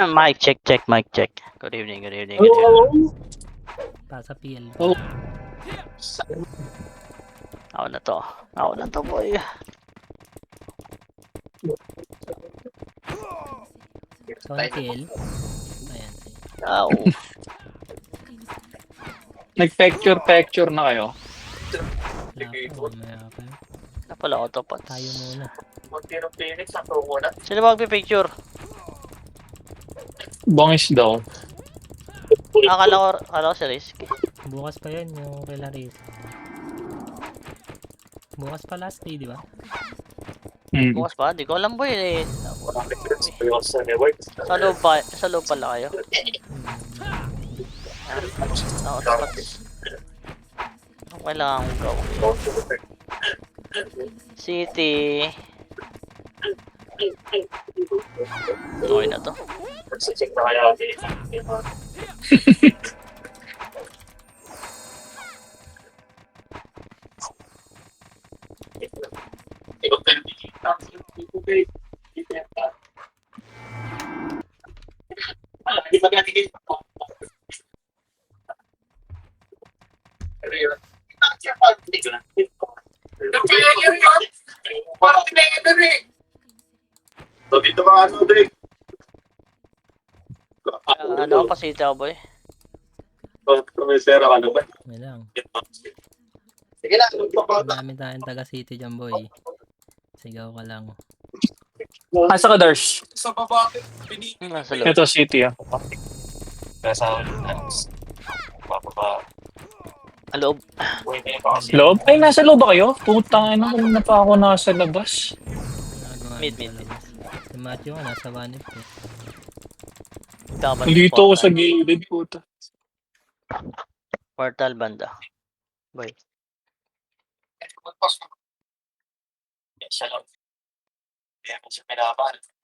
Mic check, mic check. Good evening, good evening, good evening. Sa PL. Oh. Ako na to, boy. So, PL. Ayan, sige. Ow. Nag-pecture na kayo? Wala pa, mamaya pa. Na pala autopods. Tayo muna. Sino ba magpipicture? Bangis daw. Akala ko si Risk. Bukas pa yan yung kay Larissa. Bukas pa last day, di ba? Bukas pa? Di ko alam, boy. Sa loob pala kayo. Autopods. Okay lang akong gawin. City. Okay na to. Dito ka ano, Drake? Ano pa si boy? Kumesera ka na ba? May lang. Sige na. Marami tayong taga city dyan, boy. Sigaw ka lang. Asa ka, Darsh? Sa baba, Nasa loob. Ito, city ah. Nasa bababa. Loob. Loob? Ay, nasa loob ba kayo? Putang ina, kanina pa ako nasa labas. Mid. Si Matthew nga, nasa Vanip eh. Dito ako sa gilid, puta. Portal banda. Boy.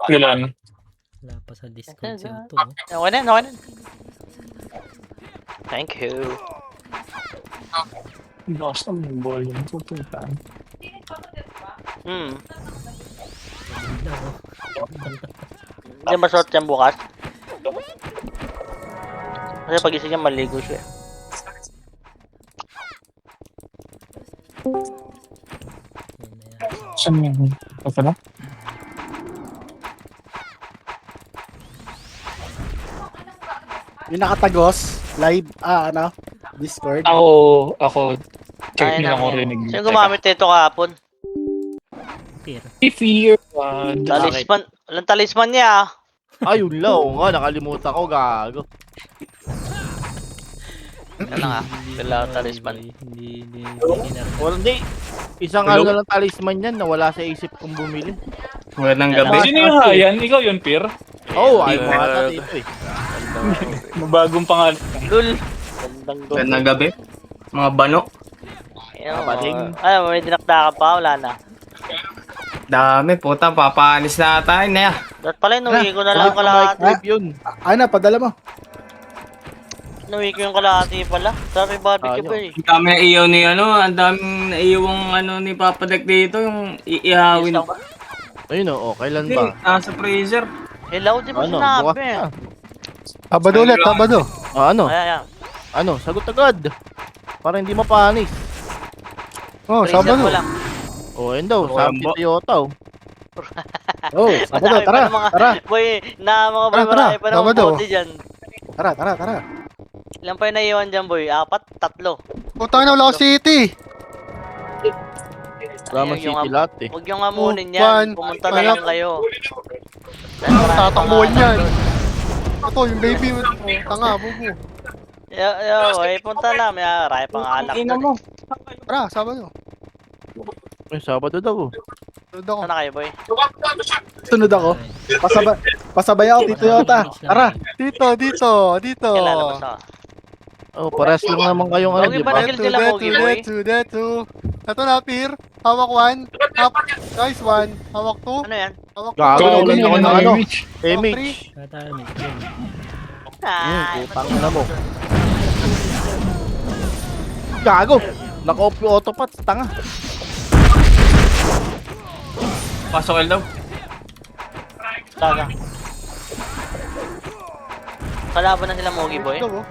Kailan? Wala pa sa Discord si Uto. Okay na. Thank you. Basta may volume ko, puta. Hindi ba short yan bukas? Kasi pagising niya maligo siya. Saan yun? Ito na? Yung nakatagos, live, Discord. Ako, check Ayun nyo lang lang kung yan. rinig. Sino gumamit nito kahapon? Pier. If year one. Talisman. Walang talisman niya. Ayun lang, oo nga, nakalimutan ko, gago. Yan na nga. Wala talisman. Hindi Wala, hindi. Isang ano na lang talisman yan na wala sa isip kong bumili. Magandang Yan gabi. Sino yung hayan? Ikaw yun, Pier? Oo, ay mo ata dito eh. Mabagong pangalan. Lul. Magandang gabi. Mga bano. Ay, may dinakda ka pa. Wala na. Dami, puta. Papanis na tayo na yan. Dapat pala inuwi ko na lang Mic kalahati. trip yun. Ay na, padala mo. Inuwi ko yung kalahati pala. Sabi barbecue Ayun. ba eh. Ang dami naiyaw ni ang daming naiiwang ni Papa Dek dito, yung iihawin. Ayun o, kailan Hindi, ba? nasa freezer. Hello, di ba Ano, sinabi? bukas na. Sabado ulit, Sabado. Ano? Ayan. Ano? Sagot agad. Para hindi mapanis. Oh, Freezer Sabado. ko lang. O, ayun daw, Oo, sabi Rambo. Toyota o. Oh, Sabado, Madami pa tara. ng mga, Tara, boy, na mga boy, Tara, marami pa ng Sabado. bote dyan. tara. Ilan pa yung naiiwan dyan, boy? 4? 3. Putang na, wala ako city. Rama Ayun, yung City lahat eh. Huwag yung amunin Oh, one. yan. Pumunta na lang kayo. Tatakbuhan yan. Ito, yung baby mo. Oh, tanga, bubo. Boy, punta lang. May aray pang alak Ina doon. mo. Tara, Sabado. Ay, Sabado daw o. Sunod ako. Saan na kayo, boy? Sunod ako. Pasabay ako dito, Toyota. Tara, dito. Kailan labas ako? Oh, pares lang naman kayong ano, Pogi di ba ba? nagil nila, Pogi, boy? Two. Ito na, Pir. Hawak 1. Guys, 1. Hawak 2. Ano yan? Hawak Gago, Ikaw, ulit ganyan ako ka ng na, ano. Mitch. Image. Kata may game. Ay, Putang na mo. Gago. Naka-off yung autopat, tanga. Pasok daw. taga. Kalaban na sila Mogi boy. Ito, oh.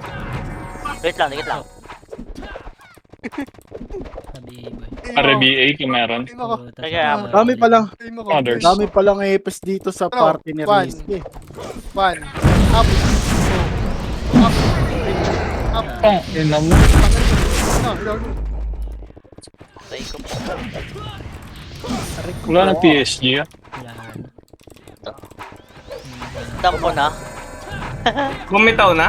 Wait lang, dikit lang. Sabi boy. RBA kung meron. Tingnan ko. Kaya, Dami pa lang. Tingnan ko. Others. Dami pa lang EPS dito sa Ano? party ni One. Rizky. 1. Up. 2. Up. 3. Up. Oh, ina mo. Gago. patay ko. Wala na PSG ah. Yan. Tampo na. Bumitaw na?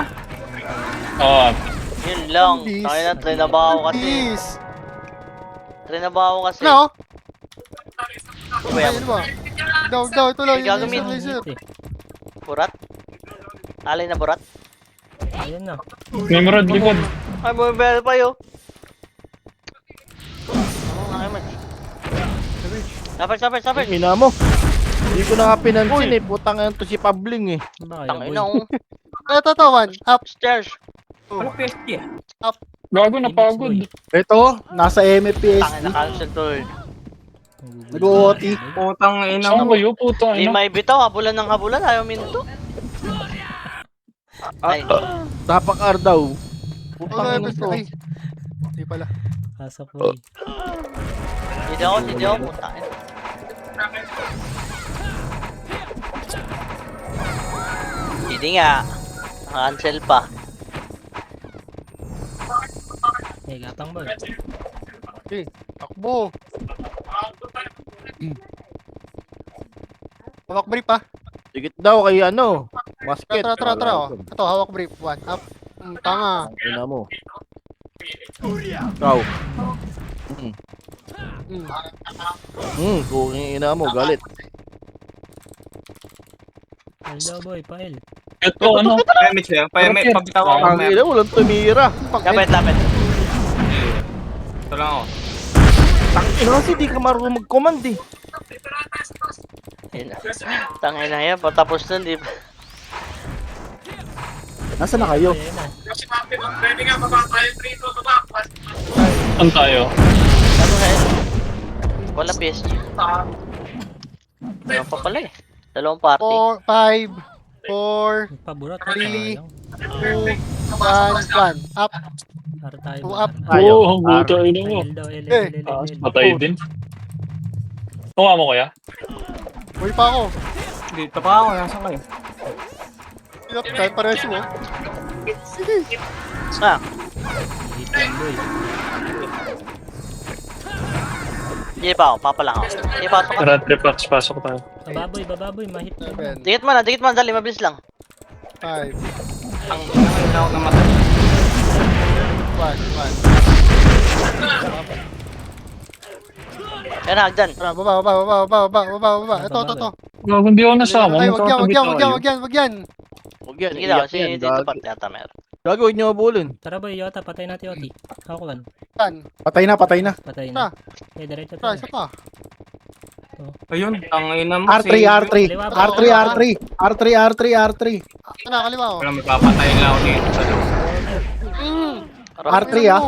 Oo. Yun lang. Please. Tayo na, trinabaho kasi. Please. Trinabaho kasi. Ano? Kuya, Ayun ba? Daw, ito lang. May gagawin. Laser. burat. Alay na burat. Ayun na. Nimrod, likod. Ay, bumibel pa yun. Ano nga naman? Sapit. Ina mo. Hindi ko na nga pinansin eh. Putang ina to si Pabling eh. Baka Tangin boy. na oh. Ito, 1. Up. Upstairs. Ano PSG? Gago, napagod. Ito, nasa MPS. Tangin na cancel to eh. Nag-OT. Putang ina Saan mo. kayo, puto? Hindi Ano? may bitaw, habulan ng habulan. Ayaw minto. Ay, Tapak R daw. Ito, Putang ina to. Hindi pala. Pasok boy. hindi ako. Putangin. Hindi nga. Cancel pa. Hey, gapang boy. Okay. Takbo. Hawak brief ah. Sigit daw kay ano. Basket. Tara. Oh. Ito, hawak brief. 1. Up. Tanga. Ina mo. Ikaw. Kung ina mo, galit. Hello boy, pail. Ito, ano? Pemit siya. Pemit. Pabitaw ako. Ang ina, walang tumira. Lapit. Ito lang ako. Tang ina kasi di ka marunong mag-command eh. Tangin na yan. Patapos na, di ba? Nasa na kayo? Ayun na. Saan tayo? Ano nga yun? Wala PSG. Ano pa pala eh. Dalawang party. 4, 5, 4, Paburat. 3. Sayang. 2, 1. Up. Para tayo. Two up. Ayaw. Oo, ang buto. Ino mo. L daw, L. Patay din. Tunga mo kaya? Uy pa ako. Dito pa ako. Nasaan kayo? Kahit pares mo. Ah, Hit yan boy. hindi pa ako. Papa lang ako. Hindi pa ako. Tara, tripax, pasok tayo. Bababoy, mahit na. 7, Dikit mo na. Dali, mabilis lang. 5, 1, Ang ina ako namatay. 1. Yan, hagdan. Tara, baba. Ito. Gago, hindi ako nasama. Ay, wag yan. Huwag yan. Sige daw, Iyak si yan. dito pa yata meron. Gago, huwag niyo mabulin. Tara boy, Yota, patay natin Oti. Hakuan. Yan. Patay na. Patay na. Eh, diretso Tara, tayo. isa pa. Ayun. Ang ina mo. R3. Ano, kaliwa ko. Wala may papatayin lang ako dito sa loob. R3 ah.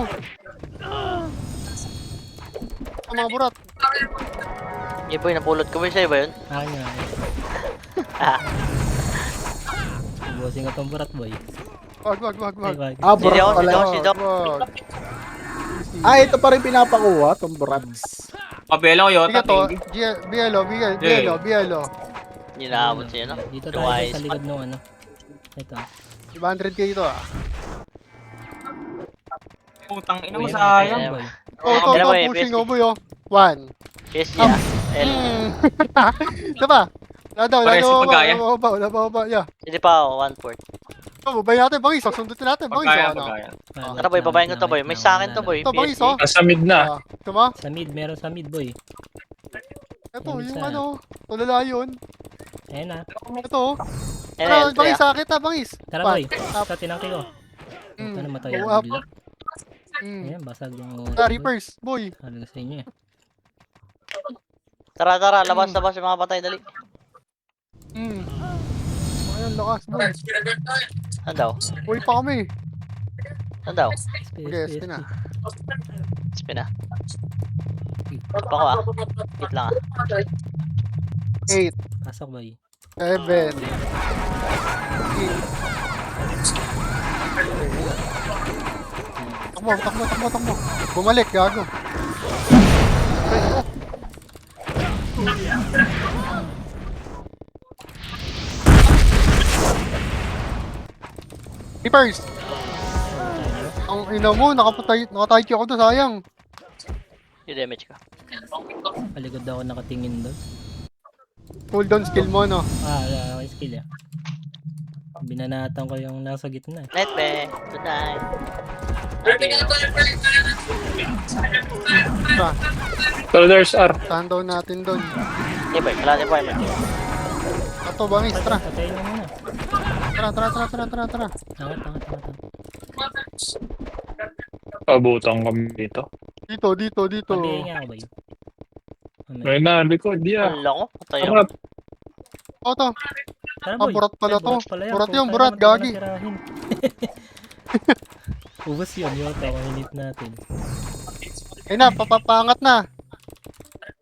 Ang mga burat. Yung boy, napulot ko ba sa'yo ba yun? Akin nga. Ah, Bossing atong burat boy. Wag. Wag. Ah, burat Sidaw, pala. sidaw. Wag. Ah, ito pa rin pinapakuha. Itong burats. Pabela ko Sige yota. to. Thank you. Bielo. Hindi naabot siya, no? Dito tayo boy, sa likod nung ano. Ito. 500k ito ah. Putang ina mo Uy, sayang. Ayan. boy. Ito, Kailan ba pushing PSG? mo boy oh. 1. PSG, ah. L. Ito ba? Pares yung pagkaya. Nababa. Yeah. Hindi pa ako, 1/4. Babay natin, Bangis. Sundutin natin, Bangis. Pagkaya, Ano? pagkaya. Tara boy, babayin ko to boy. May sa akin to boy. Ito, Bangis, PSG. oh. Nasa mid na. Ito mo? Sa mid, meron sa mid boy. Ito, Yung yung isa. ano. Tulala yun. Ayun na. Ito. Ayan, Tara, entry, Bangis, ah. sa akin ta, Bangis. Tara One, boy. up. Sa tinangki ko. Ito na matay Go ang up. bigla. Mm. Ayan, basag yung Tara, Reapers, boy. Halaga sa inyo eh. Tara, labas yung mga patay, dali. Ayan, lakas, boy. Ano daw? Boy pa kami. Ano daw? Okay, sige na. Spin na. Pa ko ah. Wait lang ah. 8, Pasok boy. 7, 6, Takbo. Bumalik, gago. Keepers! Ang ina mo, nakataiki ako doon, sayang. Yung damage ka. Paligod ako nakatingin doon. Cooldown skill mo, no? Wala akong skill ya. Binanatan ko yung nasa gitna eh. Night, be. Good night. Tara, Pero there's R. stand down natin doon. Hey, boy. Wala din fireman. Ato, bangis, tara. Patayin mo muna. Tara. Angat. Pabutang kami dito. Dito. Pabihin nga ako ba yun? May na, likod, diya. Ang loko. Patay yun. Harap. O, to. Tara Ah, boy. burat pala Ay, to. pala yan. Burat yun, Puta burat, naman tayo gagi. nasirahin. Ubus yun, Yota. Kung hinit natin. Ayun na, papapangat na.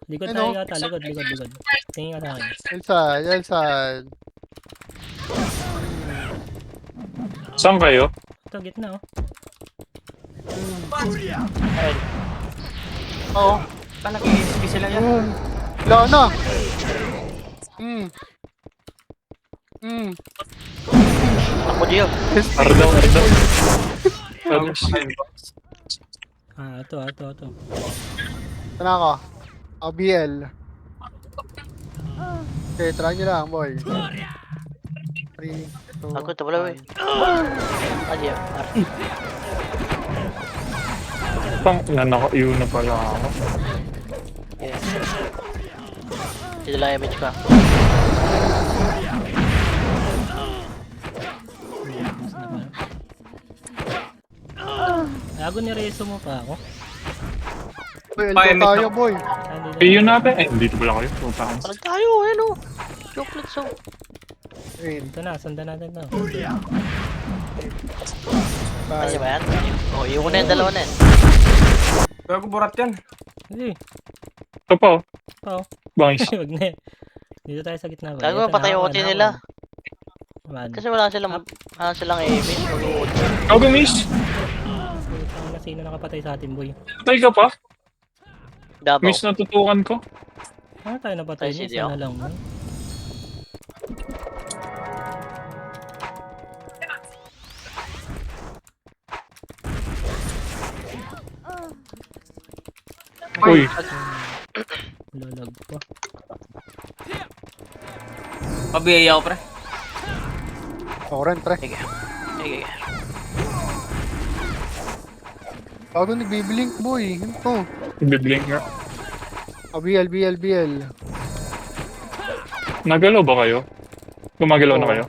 Likod Ano? tayo yata. Likod. Tingin ka sa akin. Elsad. Saan kayo? Ito, gitna oh. Oo. Saan nag-i-SP sila yan? Wala na. Ako, Gio. R daw. Ito. Sana ako. ABL. Okay, try nyo lang, boy. 3, 2, Ako, ito pala, boy. Ah, Gio. Pang, naka-iw na pala ako. Yeah. Dito lang image ka. Gago ni Rezo mo pa ako. Boy, elbow tayo, boy. PU natin. Ay, dito pala kayo. Putang. Parang tayo, ano? Chocolate so. Wait, Ito na, sundan natin to. Kanya ba yan? Oh, yung una yung dalawa na yan. Gago burat yan. Hindi. Ito pa, oh. Oo. Bangis. Wag na eh. Dito tayo sa gitna ba? Gago, patay yung ulti nila. Man. Kasi wala silang aiming. Mag-uod. Gago, miss. Sino nakapatay sa atin, boy? Patay ka pa. Dabaw. Miss natutukan ko. Ano tayo napatay Tayo si niya? Dio. Sana lang. No? Uy. Lalag pa. Pabiyaya ako pre. ako rin, pre. Sige. Bago nagbiblink, boy. Ito. Biblink nga. BL. Nagalaw ba kayo? Gumagalaw na kayo?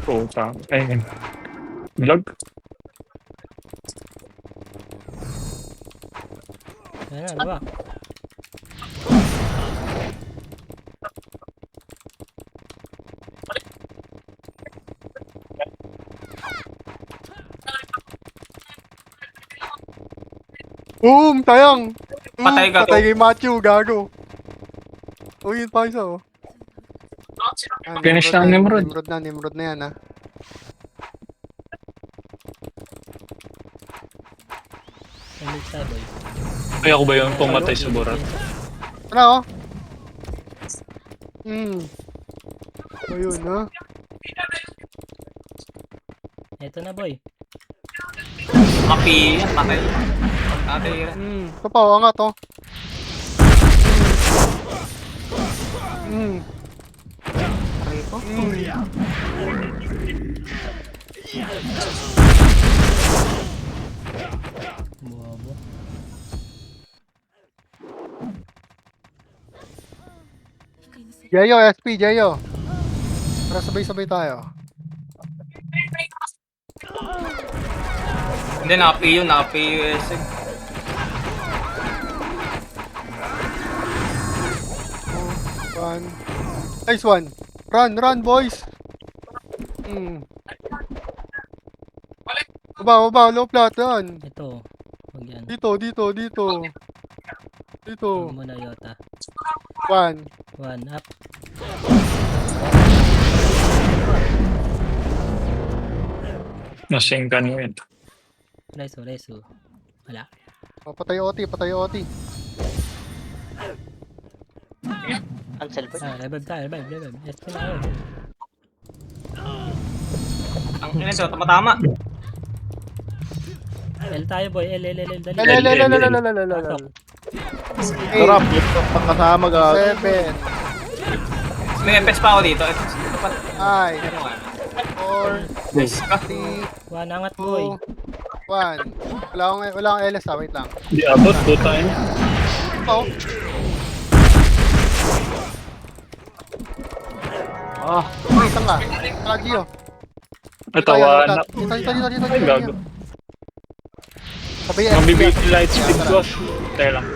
Putang. Ayun. Vlog? Ayan na, diba? Boom! Tayang! Patay ka, Patay kay Matthew, gago. Uy, yun pa isa, oh. Ah, Finish na ang Nimrod. Nimrod na yan, ah. End sa boy. Ay, ako ba yun pumatay sa burat? Ano, oh? Ayun, ha? Eto na, boy. Kapi yan, patay. Patay yan. Ito pa, oh, angat, oh. Aray ko. Buwabo. Jayo, SP, Jayo. Para sabay-sabay tayo. Hindi, naka-PU yun, naka-PUS. One. Nice one. Run, boys. Baba, low flat, yan. Ito. Huwag yan. Dito. Huwag mo na, Yota. One. One up. Nasingkan mo ito. Reso, reso. Wala. Oh, patay OT, patay OT. Cancel ba? Revive tayo, revive. SP na kayo. Ang ina ito, tama-tama. L tayo boy, L, dali. Lalalalalalalalalala. Sarap, yung pagkasama gago. 7, May FPS pa ako dito. Ito, tapat. 5, Ano nga? 4, Yes. 3, One, angat boy. 2, 1. Wala akong LS ha, wait lang. Di abot, puta yun. Oh. Ah, Isang ka. Kagio. Ito, wala. Dito. Ay, gago. Sabay Mabibiti light speed ko. Tayo lang.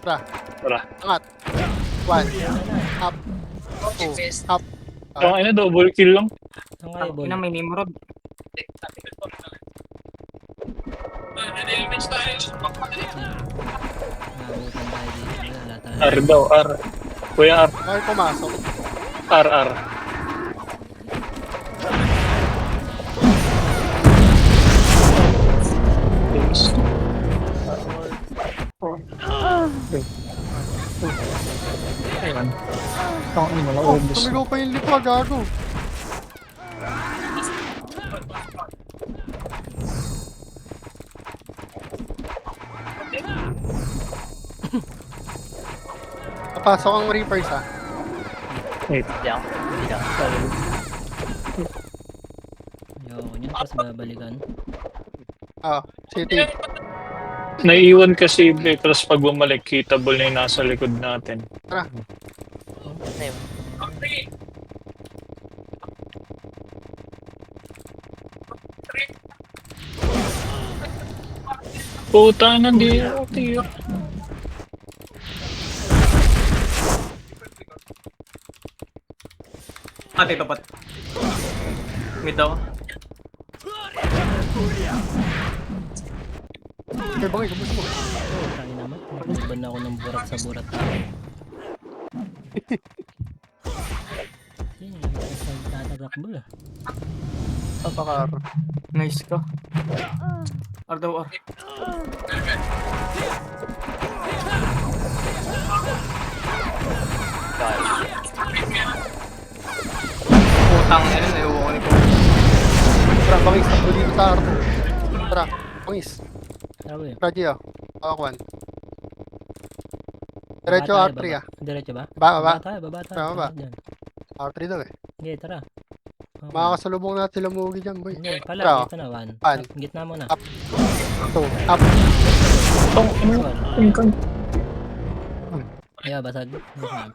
Tara. Tara. Angat. 1. Up. 2. Up. Ang ina, double kill lang. Ang kayo boy. Ina, may Nimrod. Nabutan tayo dito. Wala tayo. R daw, R. Kuya R. Ay, pumasok. R. Ayun. Ang ina, naubos. Tumigaw pa yung lipa, gago. Napasok ang Reapers ha. Wait. Hindi ako. Ayoko nyo, tapos babalikan. City. Naiiwan kasi tapos pag bumalik, kitable na yung nasa likod natin. Ano yun? Puta, nandito. Tiyo. Ate, tapat. Mid ako. Okay, bangay, kabus mo. Tangin naman. Nagbaban na ako ng burat sa burat. Yun, nagtatakbo eh. Papakar. Nice ka. R daw, R. Putang ina, naiuwa ko. Tara, bangis. Takbo dito sa Arto. Tara, bangis. Tara boy. Kagio. Awakwan. Diretso Baba tayo, R3 ah. Diretso ba? Baba. Baba tayo. Baba. Dyan. R3 daw eh. Sige, tara. Okay. Makakasalubong natin sila Mugi dyan, boy. Hindi, Tara. pala, ito na, one. One. Gitna muna. Up. 2. Up. Tong ina. One. Ayaw, basag. Basag.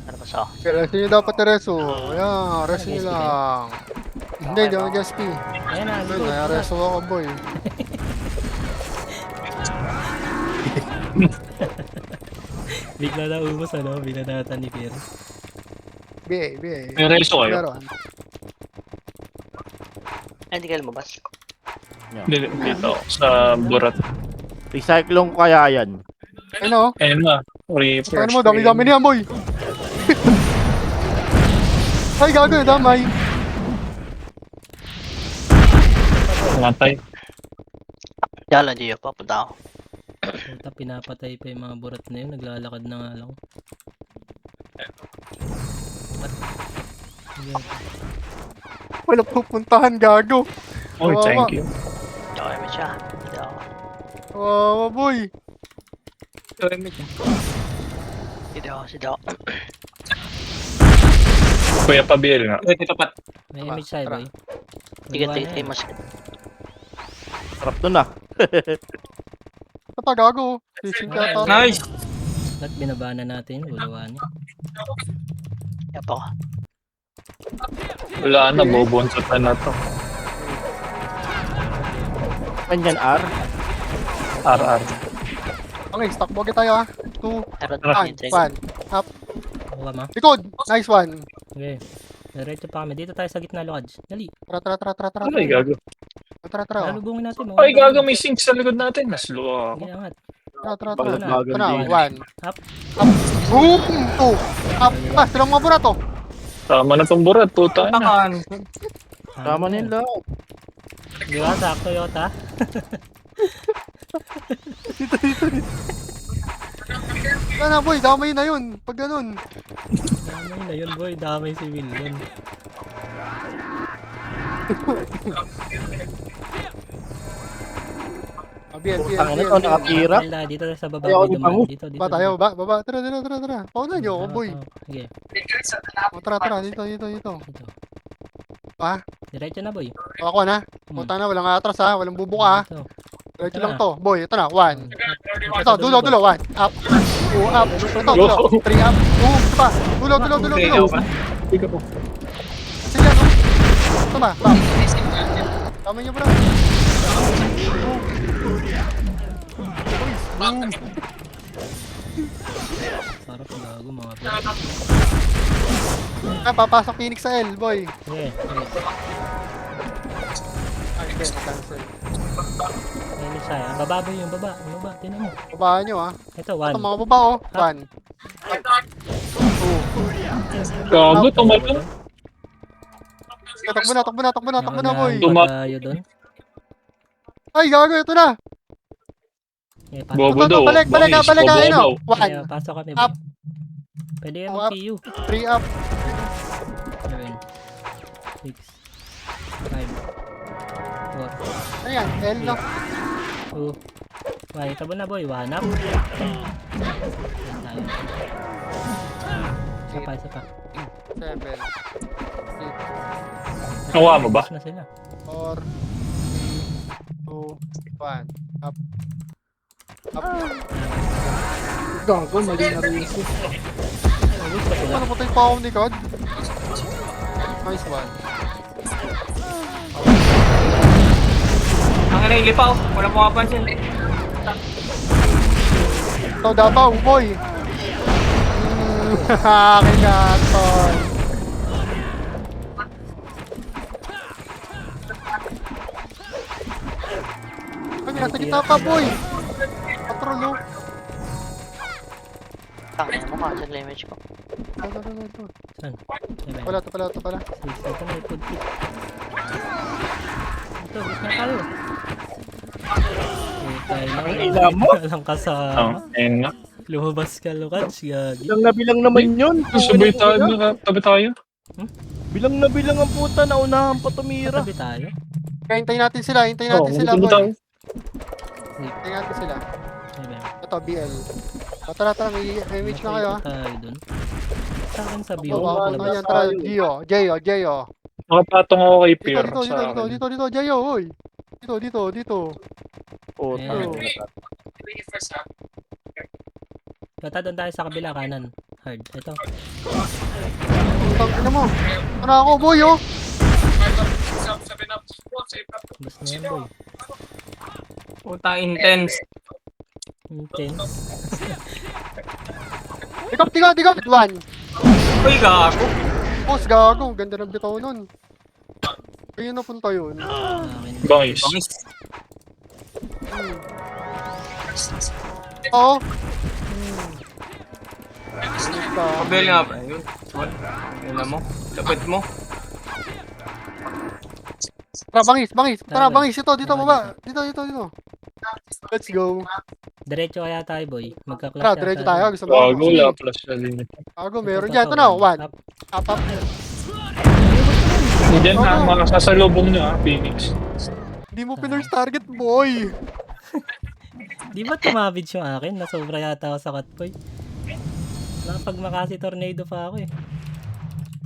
Ano ba sa? Reso nyo dapat na reso. Ayan, reso nyo lang. Hindi, hindi ako nag-SP. Ayan na, Ayun, go. kaya reso ako, boy. Bigla na umos, ano? Binanatan ni Pierre. BA. May reso kayo. Meron. Ay, hindi ka lumabas. Dito, sa burat. recyclong ko kaya yan. Ano? Ayun na. Reapers. Ano mo, dami-dami niyan, boy. Ay, gago, damay. Matay. Yala, Gio. Papunta ako. Puta, pinapatay pa yung mga burat na yun. Naglalakad na nga lang. Ayan. Wala pupuntahan, gago. Oh, thank you. Okay mo siya. Hindi ako. Wawa, boy. Hindi ako. Kuya Pabiel nga. Ito, tapat. May image sa'yo, boy. Sige, Magawa na tayo yan. mas. Sarap to na. Ano pa, gago? Fishing ka to. Nice! Ba't binabana natin? Gulawan niya. Yap ako. Wala na, bobonsot na to. Kanyan R. RR. Okay, stock bogi tayo ha. 2, Pero 1. Up. Kuha mo. Likod. Nice one. Okay. Diretso pa kami. Dito tayo sa gitna lodge. Dali. Tara. Ay, gago. Tara. Lalubungin natin. Ay, gago, may sink sa likod natin. Naslo ako. Sige, angat. Tara. Bagal na. bagal Tara, din. 1. Up. Up. Boom! 2. Up. Ah, silang mga burato. Tama na tong burat, puta na. Takan. Tama na yun lahat. Di ba? Sakto, Yota. Sana boy, damay na yun. Pag ganun. Damay na yun, boy. Damay si William. BL. Ang ito, nakatira. Wala, dito sa baba. Ayaw boy, ni Pangu. Dito, dito. Ba tayo, baba. Tara. Paunan nyo ako, boy. Sige, Tara. Dito. dito. Ah? Diretso na, boy. Ako na. Punta na, walang atras ha. Walang bubuka ha. Dito. Diretso Tara. lang to. Boy, ito na. 1. Ito, Sa dulo. 1. Up. 2, up. Ito, dulo. 3, up. 2, ito pa. Dulo. Ikaw po. Sige, no? Ito ba? Bam. Tama nyo, bro. Sarap gago, mga bro. Papasok Phoenix sa L, boy. Sige, sige. Ay, hindi. Cancel. Ayun siya. Ang baba, boy. Yung baba. Tinan mo. Babaan nyo, ha. Ito, Ito, 1. mga baba, oh. 1. Gago, tumalon. Takbo na, boy. Tuma- Tayo doon. Ay, gago, ito na. Okay, pasok. Bobo Ito, daw. balik, Bangis, ano? bobo. 1. Kaya, pasok kami, Up. boy. Pwede yan Oh, up. mag-PU. 3 up. 7, 6, 5, 4, Ano yan? L, no? 2, 1. Tabo na, boy. 1 up. Ayan tayo. Isa pa. 7. 6. Nawa mo ba? Tapos na sila. 4. 2. 1. Up. Up. Gago, mali na rin ito. Ubus pa sila. Ano po tayo pa ako ni God? Nice one. Ang ina, ilipaw. Wala pumapansin. Ito, Davao, boy. Akin na, tol. Ay, nasa gitna pa, boy. Patrol, oh. Tangin mo, cancel na image ko. Ito. Saan? Seven, Ito pala. 6. Ito may food kit. Ito, gitna tayo. Okay, Ang ina mo. Walang kasama. Oh, ayun nga. Lumabas ka, Lucas. Gagi. Bilang na bilang naman yun. Sabay tayo, tabi tayo. Bilang na bilang ang puta, naunahan pa tumira. Tabi tayo. Kaya hintayin natin sila, Oh, boy. tayo. Hintayin natin sila. Seven. Ito, BL. Tara, may image na kayo, ha. Tayo dun. Sa akin sa view. Oh, labas. yan, tara, Gio. Nakapatong ako kay Pier. Dito, Gio, hoy. Dito. Puta. Ayan. Bata doon tayo sa kabila kanan. Hard. Ito. Tangina mo. Ano ako, boy, oh. Bus na yan, boy. Putang intense. Intense. Tikap. 1. Uy, gago. Boss, gago. Ganda ng bitaw nun. Kaya napunta yun. Amin. Bangis. Bangis. Oo. Pabel nga pa. Yun. Yun na mo. Lapit mo. Tara, bangis. Tara, bangis. Ito, dito, baba. Dito. Let's go. Diretso kaya tayo, boy. Magka-clash Tara, yata diretso tayo. Gusto mo? Gago, wala plus na limit. Gago, meron dyan. Ito na, 1. Up. Up. Diyan na, makasasalubong nyo Phoenix. Hindi mo pinurse target, boy. Di ba tumabid yung akin? Nasobra yata ako sa cutpoy. Pag makasi tornado pa ako eh.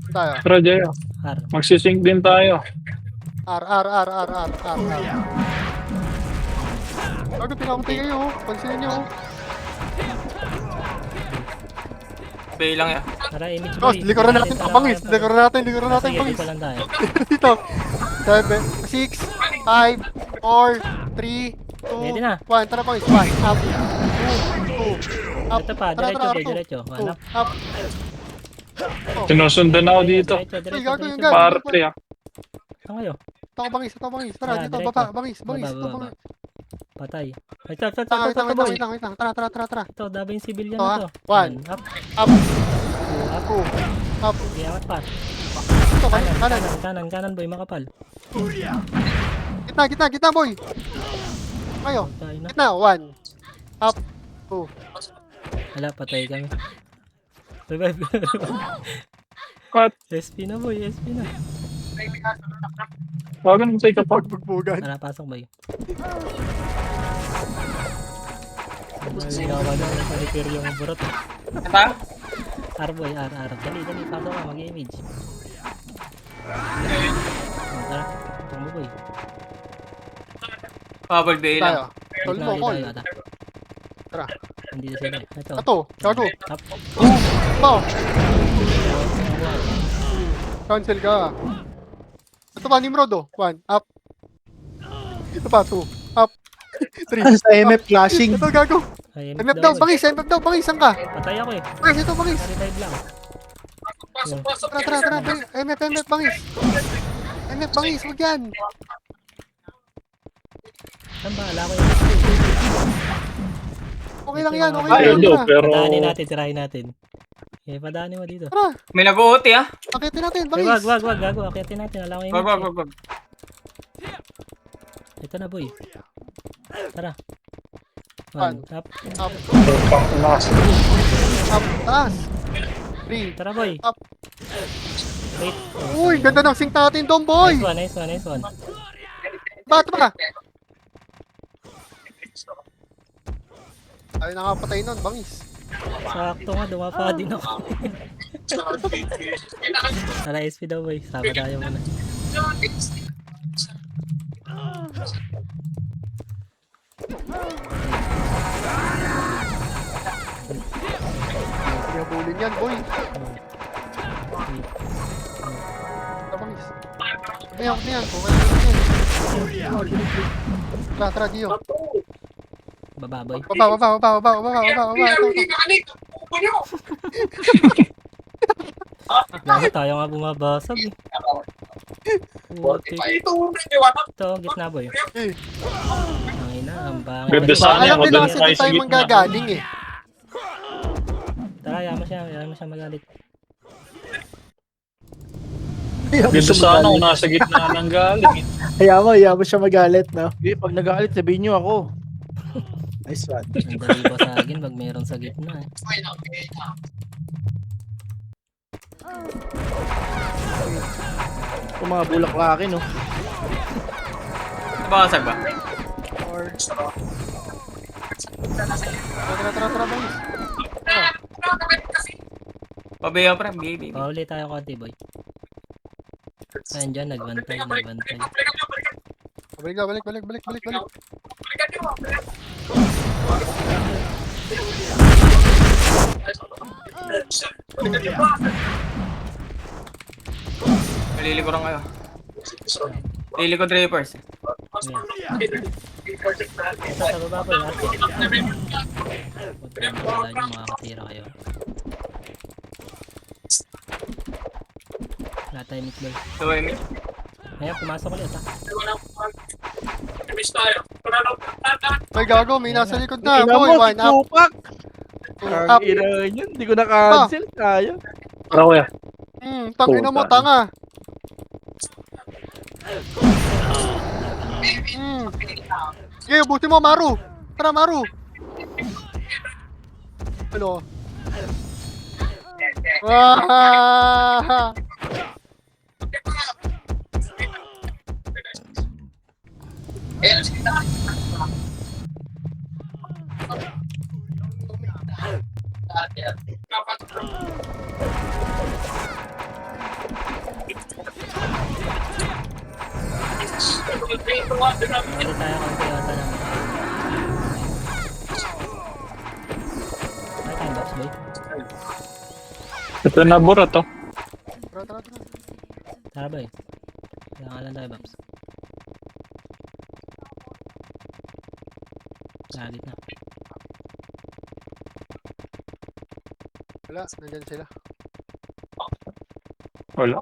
Tayo. Tara, Jayo. R. Magsisync din tayo. R. Gago, pinamatay kayo, oh. Pansinin nyo, oh. Bay lang yan. Tara, image Boss, boy. likuran natin. Bangis. Likuran natin. Sige, Bangis. dito lang tayo. Dito. 7, 6, 5, 4, 3, 2, Ready na. 1. Tara, bangis. 1. Up. 2. Up. Ito pa, diretso boy, diretso. One up. Up. Sinusundan ako dito. Diretso. Ay, gago yung Diretso. gago. Parte Ito kayo. Ito bangis. Tara, Ah, dito. diretso. Baba. Bangis. Baba. Ito, bangis. Patay. Ay, stop, Wait boy. lang. Tara. Ito, daba yung civilian Ito, na to. One. Up. Up. Up. 2. Up. Sige, angat pa. Ito, kanan. Kanan boy, makapal. Gitna, boy. Kayo. Tayo na. Gitna, 1. Up. 2. Wala, patay kami. Revive. Cut. SP na boy, SP na. Wagan mo sa ikapag. Pagbugbugan. Ano, pasok boy. Nagawa na, nag-repair yung burot. Ata? R boy, R. Dali, pasok ka, mag-image. Tara, tama boy. Bubble bay Tayo. lang. Tol mo, call. Ata. Tara. Hindi na sila. Ito. Ito, gago. Up. Ito. Cancel ka. Ito pa, Nimrod, oh. 1. Up. Ito pa, 2. Up. 3. Sa MF flashing. Ito, gago. Ay, MF daw, bangis. Saan ka? Patay ako eh. Bangis, ito, bangis. Revive lang. Tara. MF, bangis. MF, bangis. Huwag yan. Saan ba? Ala ko yun. Okay lang yan. Okay Ay, lang do, yan. pero... Padahanin natin, tirahin natin. Eh, padahanin mo dito. Tara, May nag-OT ah. akitin natin. Ay, Bangis. wag, gago. Akitin natin. Ala ko yun. Wag. Ito na boy. Tara. One. 1. Up. Up. Pang unas. Up. Taas. 3. Tara boy. Up. Wait. Uy, ganda ng sync natin doon, boy. Nice one. Bato ba? Ay, nakapatay nun, bangis. Sakto nga, dumapa din ako. Tara, SP daw boy. Sama tayo muna. Pinabulin yan, boy. Bangis. Mayroon na yan, okay na yan. Tara, Gio. Baba boy. Baba. Ito. Bakit tayo nga bumabasag eh. Puti. Ito, gitna boy. Eh. Ang ina, ang bangin. Ganda sana Alam yan. nila Maganda kasi tayo doon sa tayo gitna. manggagaling eh. Tara, yaman siya magalit. Ganda sana kung nasa gitna ng galing. Hayaan mo siya magalit, no? Hindi, pag nagalit, sabihin nyo ako. Nice one. Ang dali ba sa akin pag meron sa gitna eh. Itong mga bulaklakin, no? Basag ba? Tara, bangis. Pabayaw pre, baby. Pauli tayo konti boy. Ayan dyan, nagbantay. Balik. Nalilikuran kayo. Lilikod Reapers. Ito sa baba boy, ate. Puti na pala nyo, makakatira kayo. Wala tayo meet boy. So, I mean, Ngayon, pumasok ulit ha. May gago, may nasa likod na. Ina Boy, mo, 1 up. Tupak! Up. Ang ina yun, hindi ko na-cancel. Kaya. Para kuya. Tangina mo, tanga. Sige, buti mo, Maru. Tara, Maru. Ano? Ah! Pauli tayo konti ata naman. Ay, time box boy. Ito na bura to. Tara. Tara boy. Kailangan lang tayo box. Galit na. Wala, nandyan sila. Wala.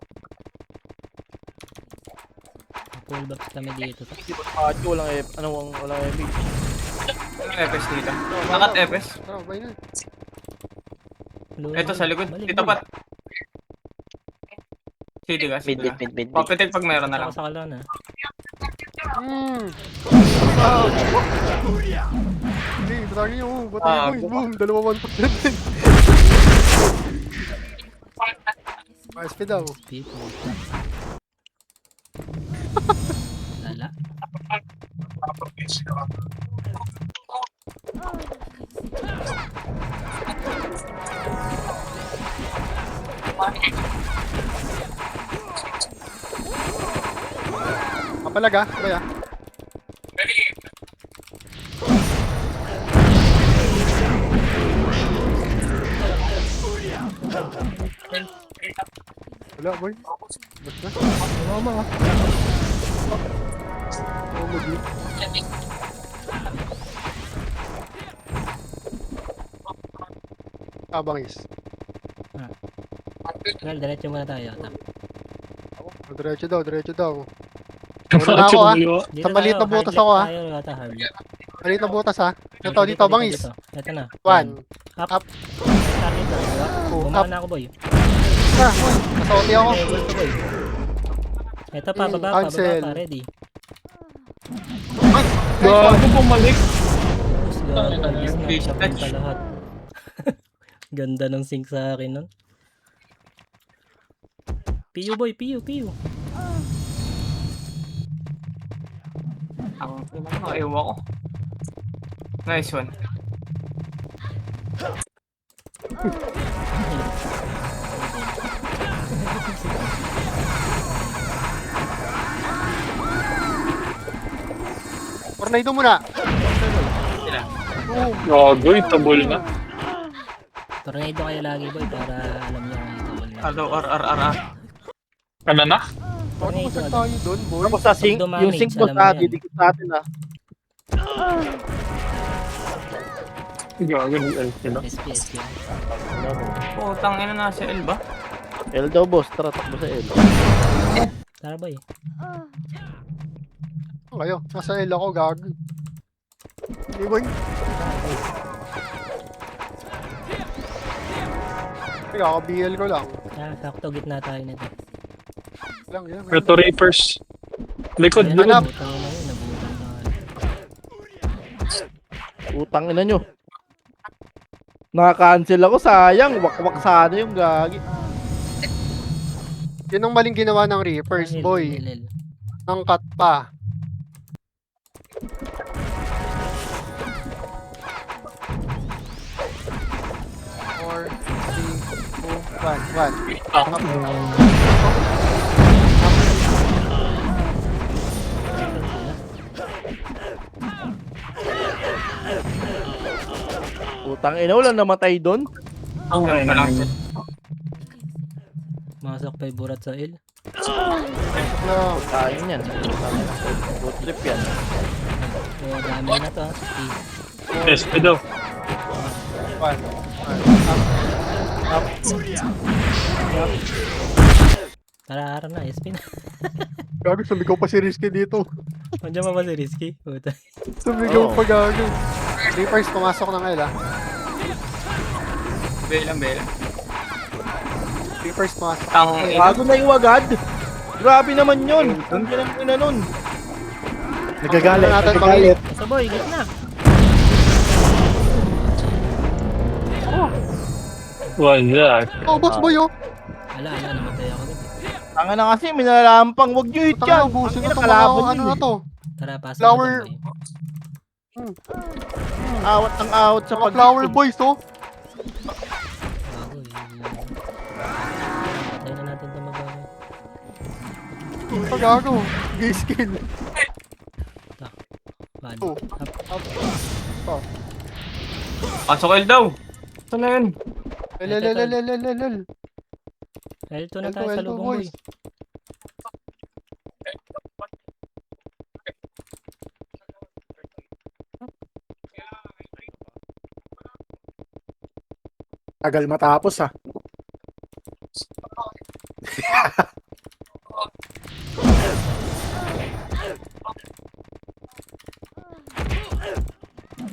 Full box kami dito. Hindi ba macho, walang MH. walang FS dito. Nakat FS. Tara, bay na. Blue Ito boy. sa likod. Balik, Dito boy. pat. City ka, Mid, city mid, ka. mid, mid, mid. Papitik pag meron na lang. Ako sa kalana. Hindi, batagin nyo. Ah, Batagin mo. Boom, dalawa 1% din. SP daw. People. Lala. Kapalaga, kaya. Wala, boy. Basta. Mama. Oh, mag-i. Abangis. Well, diretso muna tayo. Tap. Diretso daw, diretso daw. Wala na ako, ah. Dito Sa maliit na tayo, butas hard ako, left ah. tayo, yata, hard left. Maliit na butas, ha. Dito, bangis. Ito na. 1. Up. Target na. Oh, Bumaba up. na ako, boy. Ah, boy. Nasa-OT ako. Okay, go to, boy. Ito pa, baba pa, Cancel. baba pa. Ready. Gago, bumalik. Tapos gago, alis na. Fish Siya touch. punta lahat. Ganda ng sync sa akin nun. Piu, boy. Piu, piu. Ang ewan ko. Nice one. Tornado muna. Sila. Gago, itabol na. Tornado kayo lagi, boy, para alam nyo kung ito wala. Alo, R. Ano na? Ano Tornado. masag tayo doon, boy? Tapos sa sync, Pag yung dumamage, sync mo alam sa mo yan. didikit sa atin ah. Gago, ni sila. SP. Putang ina na si L ba? L daw boss, tara takbo sa L. Tara, boy. Kayo, nasa L ako, gag. Hindi, boy. Kaka-BL ko lang. Sakto, gitna tayo nito. Lang, yan. Ito Reapers. Likod, Ayan, likod. nabutan na yun, nabutan tayo. Utang ina nyo. Naka-cancel ako, sayang. Wakwak sana yung gagi. Yun ang maling ginawa ng Reapers, Hil, boy. hil, hil. Ang cut pa. Four, three, two, one. Utang ina, walang namatay doon. Ay, Walang Masok pa yung burat sa il. No. Sayang yan. Good trip yan. So, dami na to, ha. SP daw. One. Tara, ara na, SP na. Gago, sumigaw pa si Risky dito. Nandiyan pa ba si Risky? Puta. Sumigaw Oo. pa, gago. Reapers, pumasok ng L, ah. Belang. Reapers, pumasok. Tang ina. Bago na yung agad. Grabe naman yun. Ang ginang ina nun. Nagagalit, Natin nagagalit. Basta, boy, gitna. Wala. Oh, boss boy, oh. Ala, namatay ako dito. Ang na kasi, minalampang. Wag nyo hit Tanga, yan. ubusin Ang ko ina, itong kalaban mga, ano yun na eh. to. Tara, pasok Flower. na boy. Awat ng awat sa Mga pag flower boys, oh. Bago, Patay na natin ito magawa. Pagago. Gay skill. Bad. Oh. Up. Pasok L daw. Ito na yun. Lelelelelelelel. L2 na tayo sa lubong, boy. Tagal matapos ah.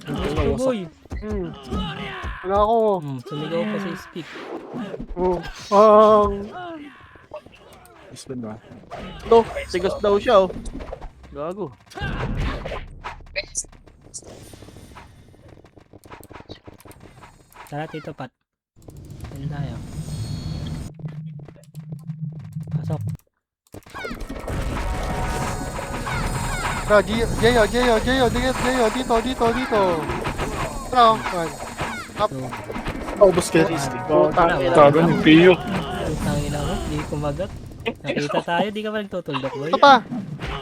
Ito, boy. Wala ako. Sumigaw pa si Speak. Oh. Gusto ba? Ito, tigas daw siya, oh. Gago. Tara, Tito Pat. Saan tayo? Pasok. Tara, Jeyo, dito. Tara, one. Two. Paubos ka. Putang ina. Tago ni Pio. Putang ina mo. Di kumagat. Nakita tayo. Di ka ba nagtutuldok, boy? Ito pa.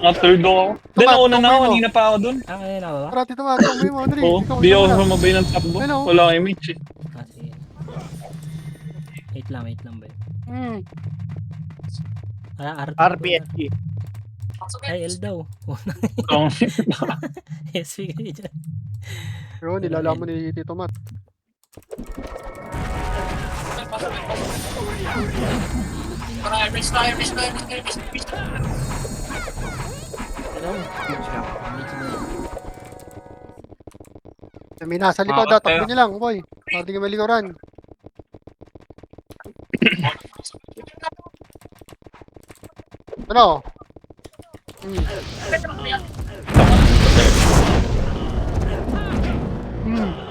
Third ako. Then Tama, nauna na ako. tumayo. Kanina pa ako dun. Ayun na ba? Tara, Tito Mat, tumoy mo, Andre. Oo. Ikaw, Di ikaw ako na. sumabay ng takbo. Hello. Wala kang image eh. Ah, sige. Wait lang, boy. RPSG. Ay, L daw. Ang SP kayo dyan. Pero nilalaman ni Tito Mat. May nasa likod, Makakot takbo tayo. niyo lang, boy. Para di ka malikuran. Ano?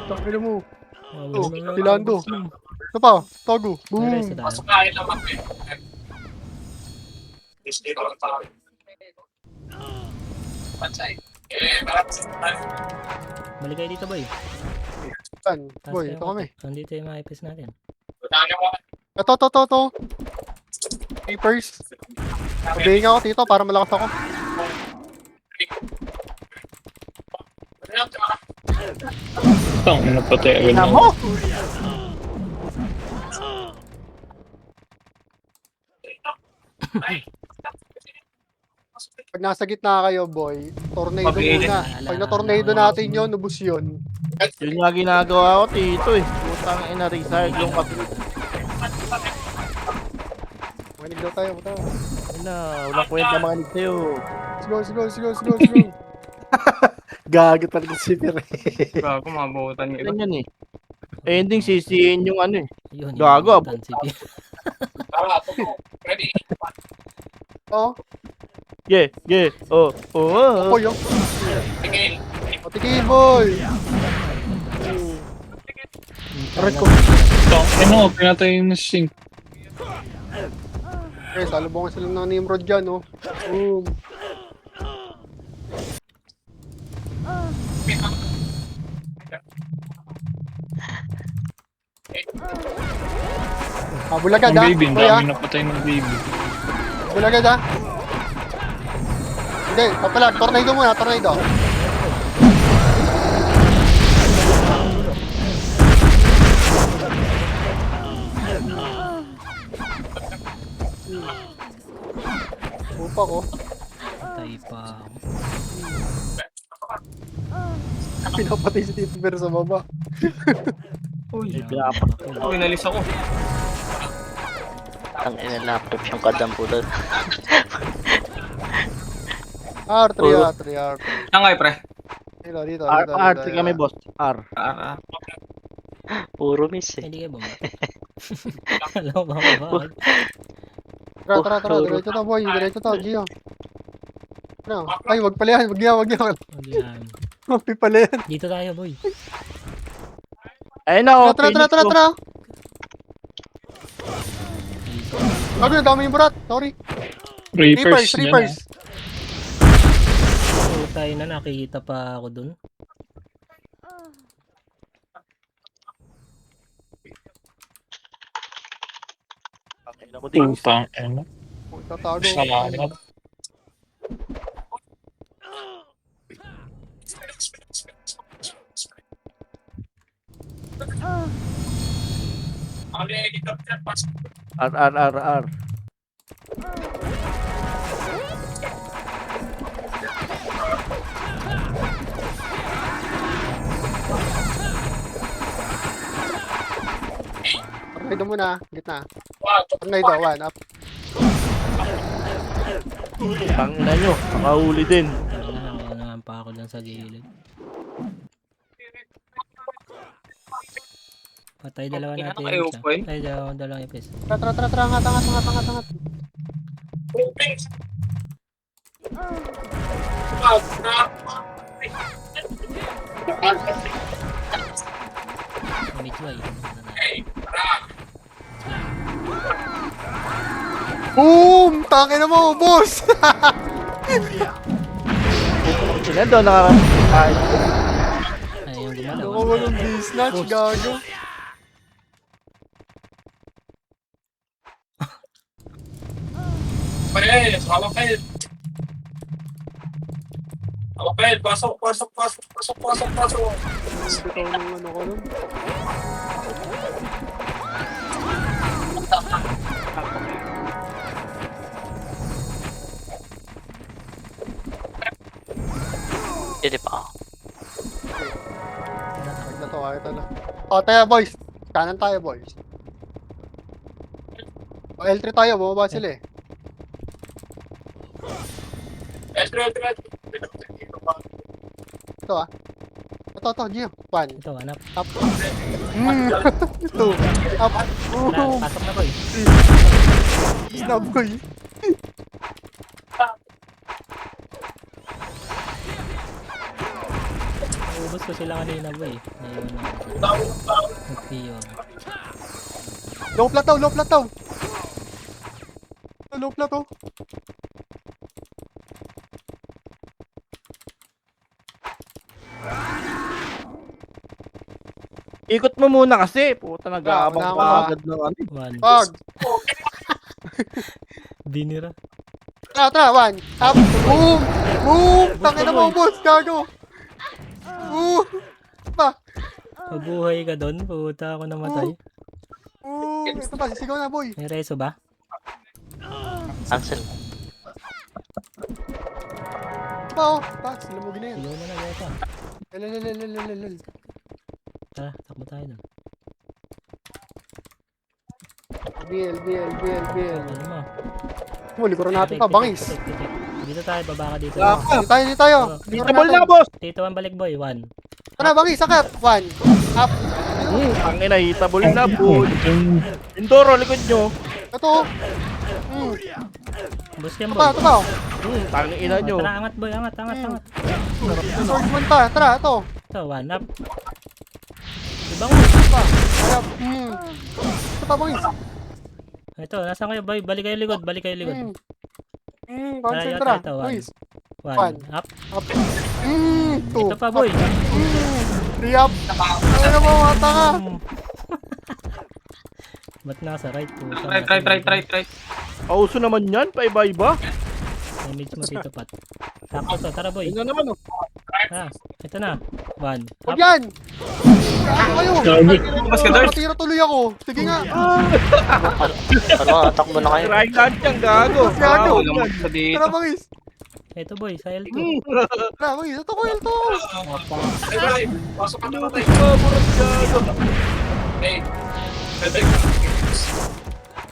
Takbo mo. Oh, Pilando. Ito pa, Togo. Boom. Resto tayo. Balik kayo dito, boy. Saan? Taas Boy, kayo, ito kami. Nandito yung mga ipis natin. Ito. Papers. Sabihin ako, Tito, para malakas ako. tang napatay agad Ina ako. mo! Pag nasa gitna kayo, boy, tornado Pag-iinit. muna. Pag na-tornado natin yun, ubus yun. Yun nga ginagawa ko, Tito, eh. Putang ina, Rizard, yung kapit. Makinig daw tayo, puta. Ina, walang kwenta makinig sa'yo. Let's go. Gago talaga si Pire. Gago, mabutan yung iba. Ganyan, eh. Ending, sisihin yung ano, eh. Yun, Gago, yung si P. Oh, Oh. boy, oh. Patigil, boy. Aray ko. Pinatay yung sink. Okay, salubungan sila ng Nimrod dyan, oh. Boom. Bulagad, Ang ah. baby, ang Boy, ah. dami napatay ng baby. Bulagad, ah. Hindi, papalag. Tornado muna, tornado. Upa ko. Patay pa ako. Pinapatay si Tito Bear sa baba. Uy, Pinapa. inalis ako. Ang ina-laptop yung kadampo doon. R3. Saan kayo, pre? Dito. R, kami, boss. R. Puro miss eh. Hindi kayo ba? Alam mo ba? Tara. Diretso to, boy. Diretso to, Gio. Ano? Ay, wag pala yan. Wag yan. Hindi yan. Wag pala yan. Dito tayo, boy. Ayun na, oh. Tara. Ano yung dami yung burat? Sorry. Reapers. Reapers. Tayo na, nakikita pa ako dun. Putang ina. Tatago. Salamat. R. Tornado muna. Gitna. Tornado. One up. Tangina nyo, nakahuli din. May naman pa ako dun sa gilid. Patay dalawa natin Kayo, isa. boy. Patay dalawang ipis. Tara. Angat. Medyo ay. Boom! Tangin na mo, boss! Sila doon nakaka... Ay, yung gumalaw. Ako walang D-snatch, gago. Pare, hawak kayo. Hawak kayo. Pasok. Bitaw ng ano ko nun. Hindi pa. Kahit na to, kahit na. O, tayo boys. Kanan tayo boys. O, L3 tayo, bumaba sila eh. Ito ah. Ito, Gio. 1. Ito, hanap. Up. 2. Up. Wala, pasok na boy. Snap ko eh. Ubus ko sila kanina boy. Ngayon na. Nag-PO. Low plat daw, low plat daw. Low plat oh. Ikot mo muna kasi. Puta, nag-aabang Wala, pa wala. agad ng ano. One. Pag. Dinira. Tara, 1. Up. Boom. Boom. Tangin na mo, boss. Gago. Boom. Pa. Mabuhay ka doon. Puta ako namatay. Boom. Ito pa, sisigaw na boy. May reso ba? Cancel. Ito pa oh. Pa, sila mo ginayan. Sigaw mo na yata. Lel. Tara, takbo tayo doon. BL. Ano mo? Muli ko natin pa, bangis. Titik. Dito tayo, baba ka dito. Dito tayo. Hitabol na, boss! Tito, ang balik boy. 1. Tara, bangis, sakit. 1. Up. Tangina, hitabol na, boss. Indoro, likod nyo. Ito. Bus yan Ito boy. pa. Tangina nyo. Tara, angat boy. Angat. Swordsman pa. Tara, ito. Ito, 1 up. Ibang Pa. Tara. Ito pa, bangis. Ito, nasaan kayo boy? Balik kayo likod. Bounce Tara, tara. ito, 1. Bangis. 1 up. Up. 2. Ito pa boy. 3 up. Ano mo, mata ka. Ba't nasa right? Puta, Right. Pauso naman yan, paiba-iba. Damage mo dito, Pat. Sakto to. Tara boy. Yun na naman, oh. Ah, ito na. 1 Huwag up. yan. Ano kayo? Mas ka, Darth. Nakatira tuloy ako. Sige nga. Parang takbo na kayo. Try land yan, gago. Mas gago. Walang magsa dito. Tara, bangis. Ito boy, sa L2. Tara, bangis. Ito ko, ito. Pasok ka na tayo.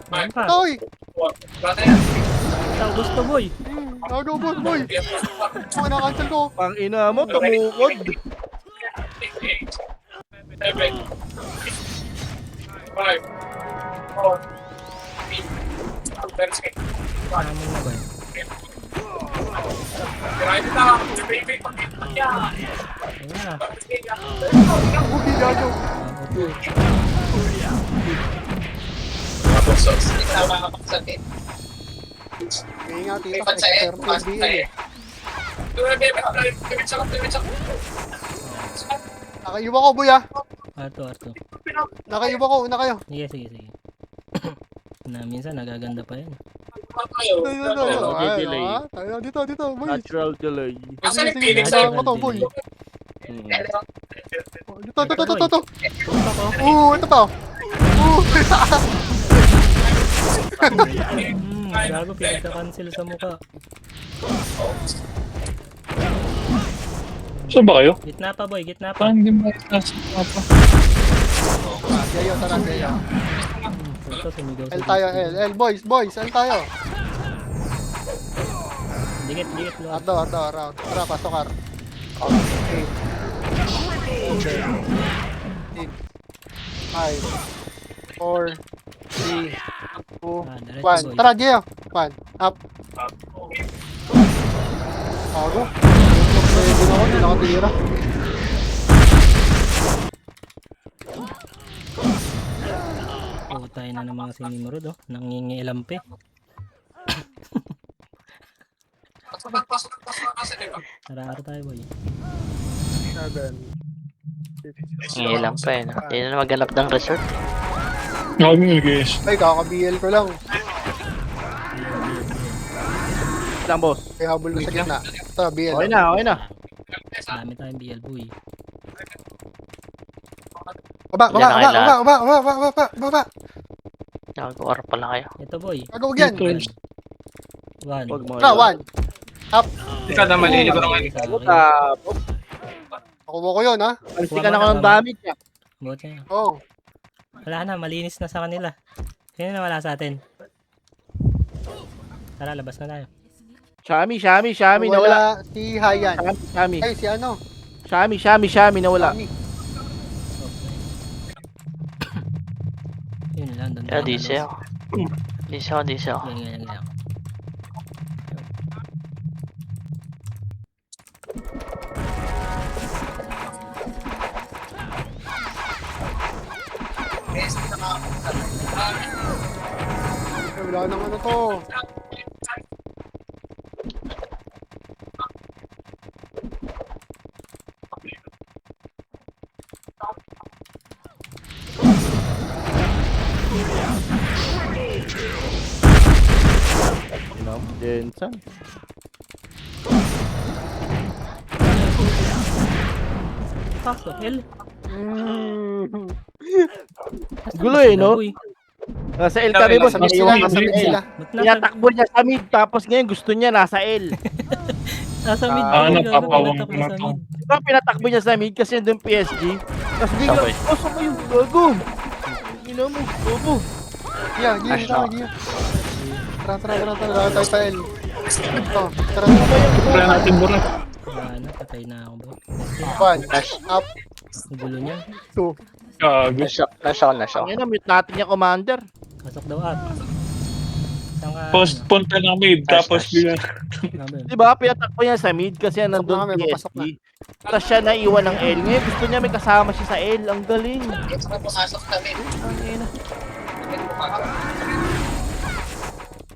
Ayan pa. Toy. Ito, gusto boy. Nagubos, boy. Mga na-cancel ko. Pangina mo, tumukod. Hamon na boy. Ayun na. Ugi, gago. Kaya nga, tita. Expert mo NBA eh. Nakaiwa ko, boy ah. Arto. Nakaiwa ko. Una kayo. Sige. Na minsan nagaganda pa yan. delay. Dito, boy. Natural delay. Sige, sayang ko to, boy. Dito. Ito pa. Gago, pinagka-cancel sa mukha. Saan ba kayo? Gitna pa boy, gitna pa. Parang hindi mo nasa pa. Yayo, tara, yayo. Ito, sumigaw L tayo, L. Boys, L tayo. Dikit, lo. Ato, round. Tara, pasok ka. Okay. 5, 4, 3, 2, Diretso 1. boy. Tara, Gio. 1. Up. Bago. Pwede na ako, hindi nakatira. Tayo na ng mga sinimurod, oh. Nangingilampe. Pasok kasi, di ba? Tara tayo, boy. 7. Ngayon lang pa eh. No? Hindi na maghanap ng resort. Nakami guys. Ay, kaka-BL ko lang. Lang, boss. May habol na sa gitna. Ito, BL. Okay na, okay na. Dami tayong BL, boy. Baba. Nag-or pala kayo. Ito, boy. Bago yan. One. Huwag mo. Na, 1. Ikaw na maliligo ka. Sa akin. Tapos, Nakuha ko yun, ha? alistikan ako ng damage niya. Buti niya. Oo. Wala na, malinis na sa kanila. Sino na wala sa atin? Tara, labas na tayo. Shami, nawala. Wala si Hayan. Shami. Ay, si ano? Shami, nawala. Shami. Yun lang, doon. Kaya DC ako. DC ako. Ganyan. Ay, wala nang ano to. Jensen. Kaso, L. Gulo eh, no? Uy, Nasa L kami, boss. Sabit sila, sabit sila. ba't nasa, Tinatakbo niya sa mid, tapos ngayon gusto niya nasa L. nasa mid? Ah, boy, napapawang gago, na nasa to. mid. Diba pinatakbo niya sa mid kasi nandun PSG? Tapos bigla, Sabay. oh, saan kayo? Gago! Ina mo, gago. Yeah, Ash Tara. Tara tayo sa L. Ito, tara. Wala natin burak. Wala na, patay na ako, bro. 1. Nash. Up. Ang gulo niya. 2. Gago. Nash ako. Ngayon na, mute natin niya, commander. Pasok daw at. Saan ka? Post punta ng mid, tapos bigla. Ano? Diba, pinatakbo niya sa mid kasi Pasok na nandun kami, papasok na. PSG. Tapos siya naiwan ng L. Ngayon gusto niya may kasama siya sa L. Ang galing. Ang ina.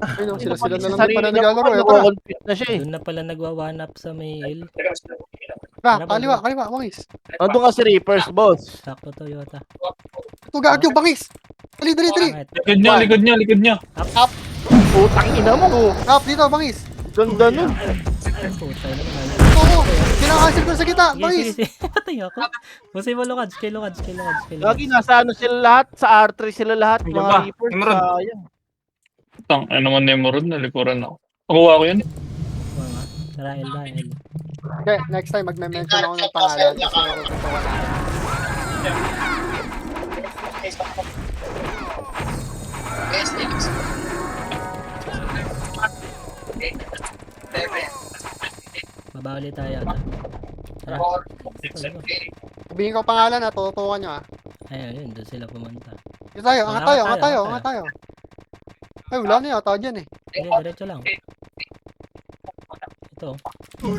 Ayun, sila Sa na lang din sarili pala niya, naglalaro. Ito na. nakakonfuse na siya eh. Doon na pala nagwa-one up sa may L. Kaliwa, Bangis. Andun nga si Reapers, boss. Sakto Toyota. Ito, Gagyo, Bangis. Dali. Pangit. Likod niya. Putang ina mo. Up, dito, Bangis. Ganda nun. Puta naman. Oo, kinakancel ko sa kita, Bangis. Sige. Patay ako. Busi mo lukads. Kay lukads. Lagi nasa ano sila lahat, sa R3 sila lahat, Ano mga ba? Reapers. Emerald. Sayang. Tang, ano naman Nemorod, nalikuran ako. Nakuha ko yun. Tara, L na, L. Okay, next time magme-mention ako ng pangalan kasi meron dito wala. Baba ulit tayo ata. Tara. Sabihin ko pangalan ha, tutukan nyo ha. Ayun, doon sila pumunta. Dito tayo, angat tayo. Angat tayo. Ay, wala na yata dyan eh. Hindi, diretso lang. Ito.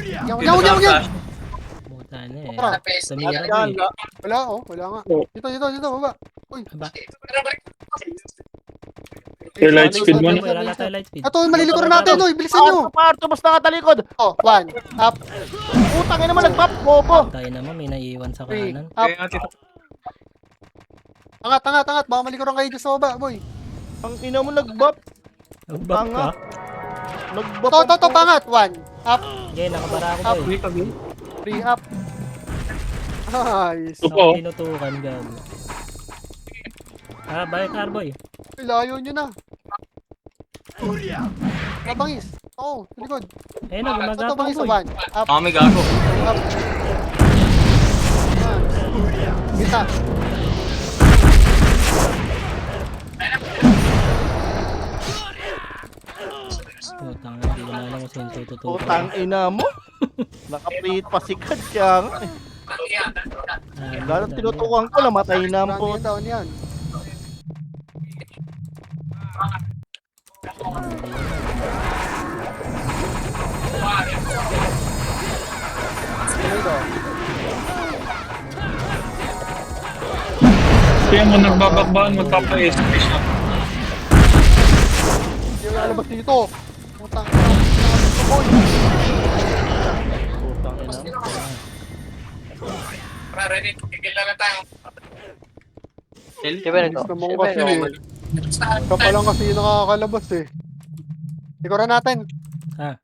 Yan. Buta na eh. Tara. Tumira ko Yan, eh. Wala nga. Dito, baba. Aba. Your light speed mo na. Wala tayo light speed. Ito, malilikuran natin, oy, bilisan nyo. Parto, mas nakatalikod. Oh, 1, up, Putang ina naman, nag-pop, bobo. Tayo naman, may naiiwan sa 3, kanan. up. Angat. Baka malikuran kayo dyan sa baba, boy. Ang ina mo, nag-bop. Nagbak ka? Nag-bop. To, pangat. 1, up, Okay, nakabara ako Up. boy. 3, up. Nice. Ito po. Tinutukan, gago. Balik Arboy. Ay, layo nyo na. Bangis. Oo, likod. Ayun na, Ito, gumagapang Bangis sa boy. 1, up, Kami gago. up. Gita. Putang, hindi ko na alam kung sino tututukan. Putang ina mo. Nakaprihit pa si Kad siya nga eh. Lalo tinutukan ko, namatay na ang Running puto. down yan. Hindi na. Kaya mo nagbabakbahan, magpapa-SP siya. Hindi yung lalabas dito. Putang ina, boy. Putang ina. Tara, ready. Kikila na tayo. Siyempre ito. Gusto mo kasi eh. Ikaw pa lang kasi yung nakakalabas eh. Ikuran natin. Ah.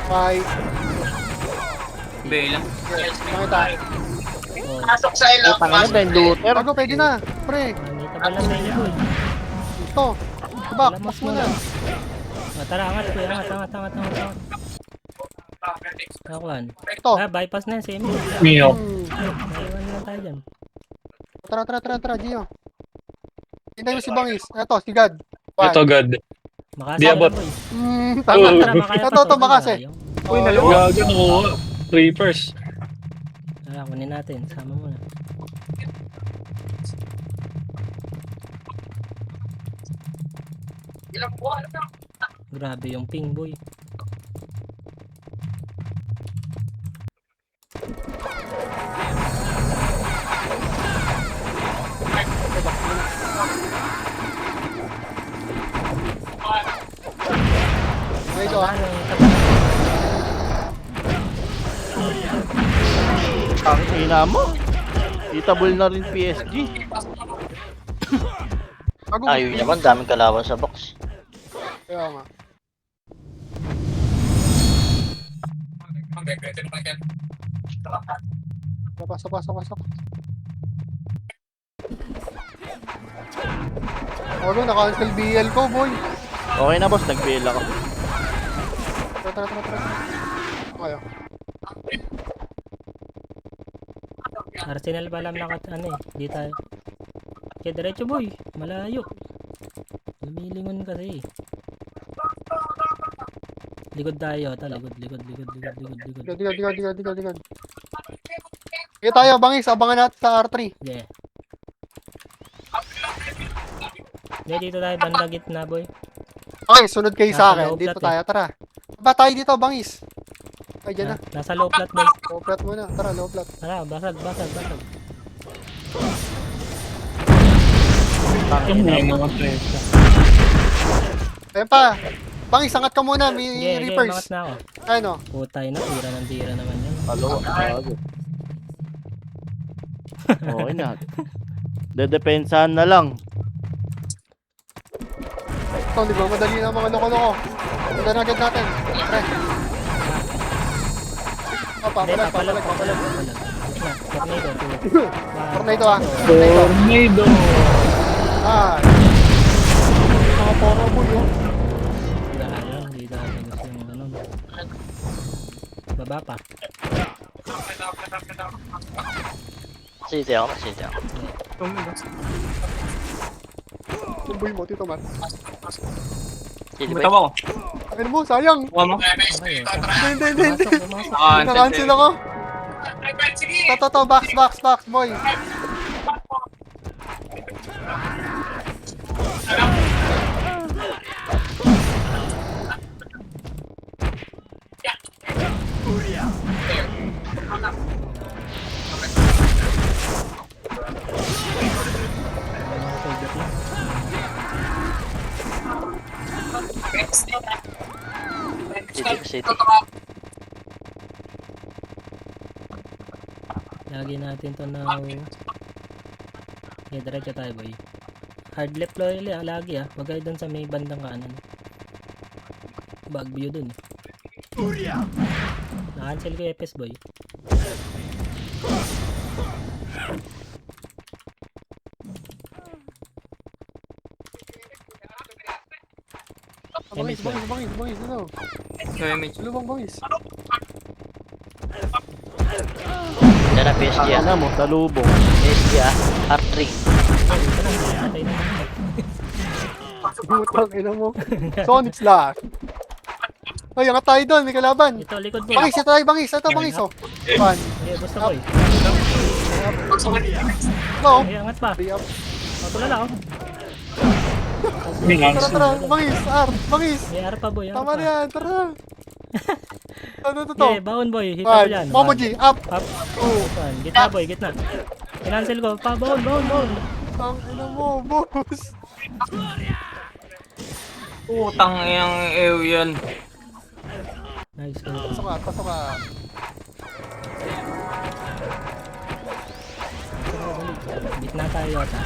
5. Bela. Makita. Oh, Pasok sa ilaw. Putang ina, Ben Luther. Bago, pwede na. Pre. nandito pala sa inyo, boy. Ito. Back. Lamas Mas mo muna. na. Oh, tara, angat, kuya. Angat. Kakuan. Ito. Ah, bypass na yan, semi. Mio. Naiwan na tayo dyan. Tara, Gio. Hintayin mo si Bangis. Ito, si God. Ito, God. Makasa Di abot. na, boy. Tama. Oh. Tara, makaya pa. Ito, makase. Uy, nalawa. Gago, nakuha. Reapers. Tara, kunin natin. Sama mo na. Ilang buwan na. Grabe yung ping, boy. Ito ah. Ang ina mo. Itabol na rin PSG. Bago. Ayaw naman, daming kalaban sa box. Kaya nga. Okay, pwede naman yan. Pasok. Bago, naka-cancel BL ko, boy. Okay na boss, nag-bail ako. Tara. Okay. Arsenal pa lang nakat ano eh. Di tayo. Kaya diretso, boy. Malayo. Lumilingon kasi eh. Likod tayo. Likod. Digad. Sige tayo, Bangis. Abangan natin sa R3. Yeah. Yeah, dito tayo banda gitna, boy. Okay, sunod kayo sa Nasa akin. low Dito flat tayo, tara. Ba tayo dito, Bangis? Ay, dyan na. Nasa low flat, boy. Low flat muna. Tara, low flat. Tara, basag. Ito mo yung mga Ayan pa. Bangis, angat ka muna. May Yeah, reapers. mangat na ako. Ano? Putay na, tira naman yan. Halo, gago. Okay na. Dedepensahan na lang. Ito, di ba? Madali na mga loko-loko. Punta na agad natin. Pre. Papalag. Gitna, tornado. Tornado ah. Tornado. Ah. Mga poro mo yun. Hindi dahil gusto yung ano. Baba pa. City ako. Tumboy mo, Tito Matt. City Bumitaw ako. Ayun mo, sayang. Kuha mo. Okay, Hindi. pumasok. Ah, Naka-cancel ako. Toto, box, boy. City. Lagi natin to na. Yeah, diretso tayo, boy. Hard left lagi ah. Huwag kayo dun sa may bandang kanan. Bag view dun. Na-cancel ko FS, boy. Bangis. Ano? Kaya may Ano bang bangis? Yan na PSG ah. Ano mo, salubong. PSG ah. R3. Patay na. Butang ina mo. Sonic Slash. Ay, angat tayo doon. May kalaban. Ito, likod, boy. Bangis, ito tayo, bangis. Ito, bangis, oh. One. Okay, gusto, boy. Go. Okay, angat pa. Three up. Tulala ako. Tara. Bangis, R. Bangis. May ara pa, boy. Ara Tama pa. na yan. Tara. Ano to? Okay, baon, boy. Hit up One. yan. Momo G. Up. Up. Two. One. Gitna, boy. Gitna. Kinancel ko. Pa, bawon. Ang ina mo, boss. Putang yung ew yan. Nice. Pasok ka. Beat na tayo yata.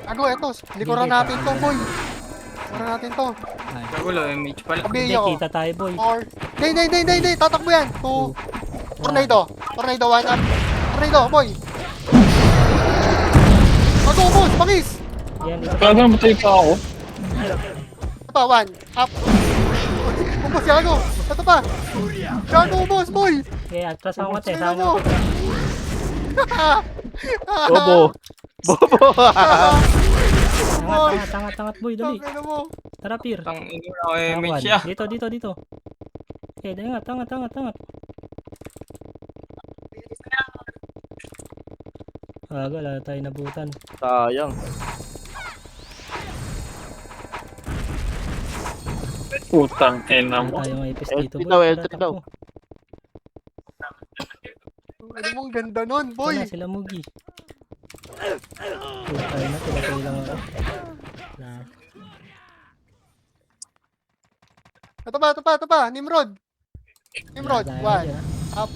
Eto. Likuran natin to, boy. Likuran natin to. Ay. Kagulo, image pala. Hindi, Sabihin ako. kita tayo, boy. Or, hindi. Tatakbo yan. Tornado, 1 up. Tornado, boy. Bago, boss, bangis. Yan, dito. Gago, matay pa ako. Ito pa, 1 up. Boss, gago. Ito pa. Gago, boss, boy. Okay, atras ako te. Sino Saan mo? Bobo. Bobo. Tangat, boy. Dali. Ano mo? Tara, Pir. Putang ina ako image siya. Dito. Okay, tangat. Wala tayo nabutan. Sayang. Putang ina mo. Tayo ng ipis dito, L3 boy. daw, Tara, L3 takbo. daw. Ano mong ganda nun, Ito boy? na sila Mugi. Tayo na, pinatay lang ako. Ito pa. Nimrod, Wala 1 dyan, up.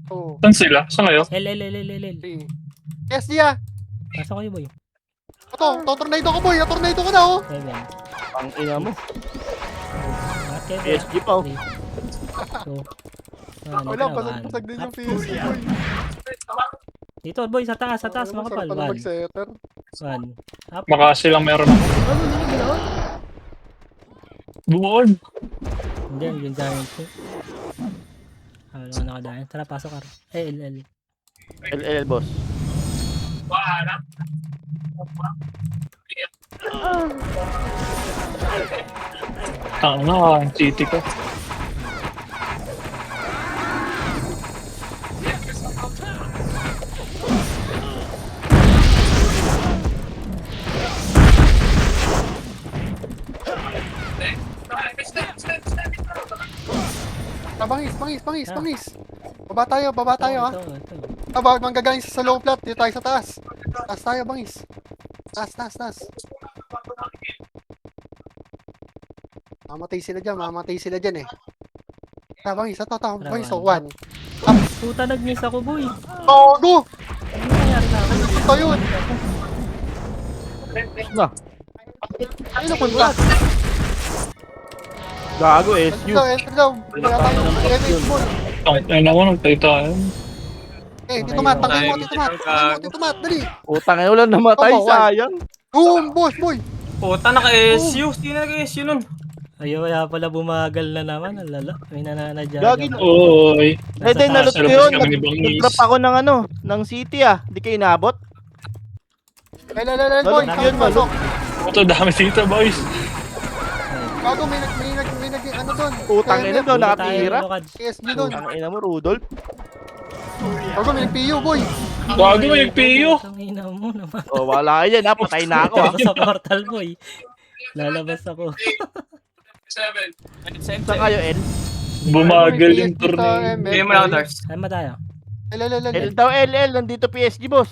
2, Saan sila? Saan kayo? 3. 3. SD ah. Pasok kayo, boy. Ito, tornado ka, boy. Tornado ka na, oh. 7. Ang ina mo. Angat kayo, boy. PSG pa, oh. 3. 2. Wala, pasag din yung PSG, boy. Dito, boy, sa taas, makapal. Sarap pala 1. mag-setter. 1. Up. Baka silang meron ako. Ano, hindi ganoon? Buod. Hindi, yung giant ko. Wala ko nakadaan. Tara, pasok ka. LL. LL, boss. Tanga, ang city ko. Bangis. Baba tayo, ha. Ito. Bawag manggagaling sa low plat. Dito tayo sa taas. Taas tayo, bangis. Taas. Mamatay sila dyan, eh. Bangis. Ito. Bangis, 1. Puta, nag-miss ako, boy. Togo! Ano nangyari sa akin? Ito yun. Na. Ay, napunta. Gago, SU. Enter daw. Kaya tayo MH mo. Ang ina mo, nagtay tayo. Tito Mat, tangay mo, Tito Mat, dali. Utang na ulan namatay, Opo, sayang. Boom, boss, boy. Puta, naka-SU. Sino naka-SU nun? Ayaw, kaya pala bumagal na naman. Alala. May nananadya. Gagi. Oy. Hindi, nalot ko Sa labas yun. kami ni Bangis. Nag-drop ako ng city, ah. Di kayo inabot. Boy. Nalot yun, Pasok. Ito, dami dito, boys. Gago, may ano doon. Utang na doon, nakatira. PSG doon. Utang ina mo, Rudolph. Gago, may nag-PU, boy. Gago, may nagpiyo. Tangina mo naman. Oh, wala yan, ha. Patay na ako, ha. Ako sa portal, boy. Lalabas ako. Saan kayo, L? Bumagal yung PSG sa torneo. ML, Bigyan mo boy. lang, Dars. Saan ba tayo? L daw, LL. Nandito PSG, boss.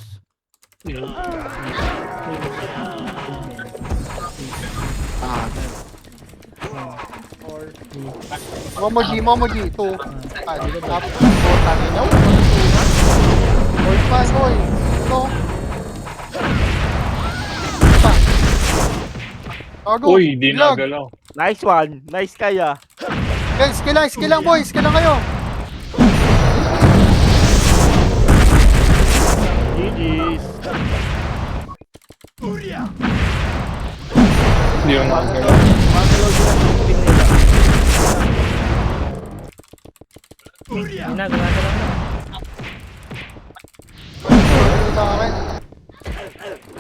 Momoji, 2. Top. Boy, boy. Ito. Gago. Uy, di Vlog. nagalaw. Nice one. Nice kaya. Guys, skill lang, boy. Skill lang kayo. GG's. Di yung nagalaw. Magalaw sila ng screen nila. Yun na, gumagalaw na. Sa akin.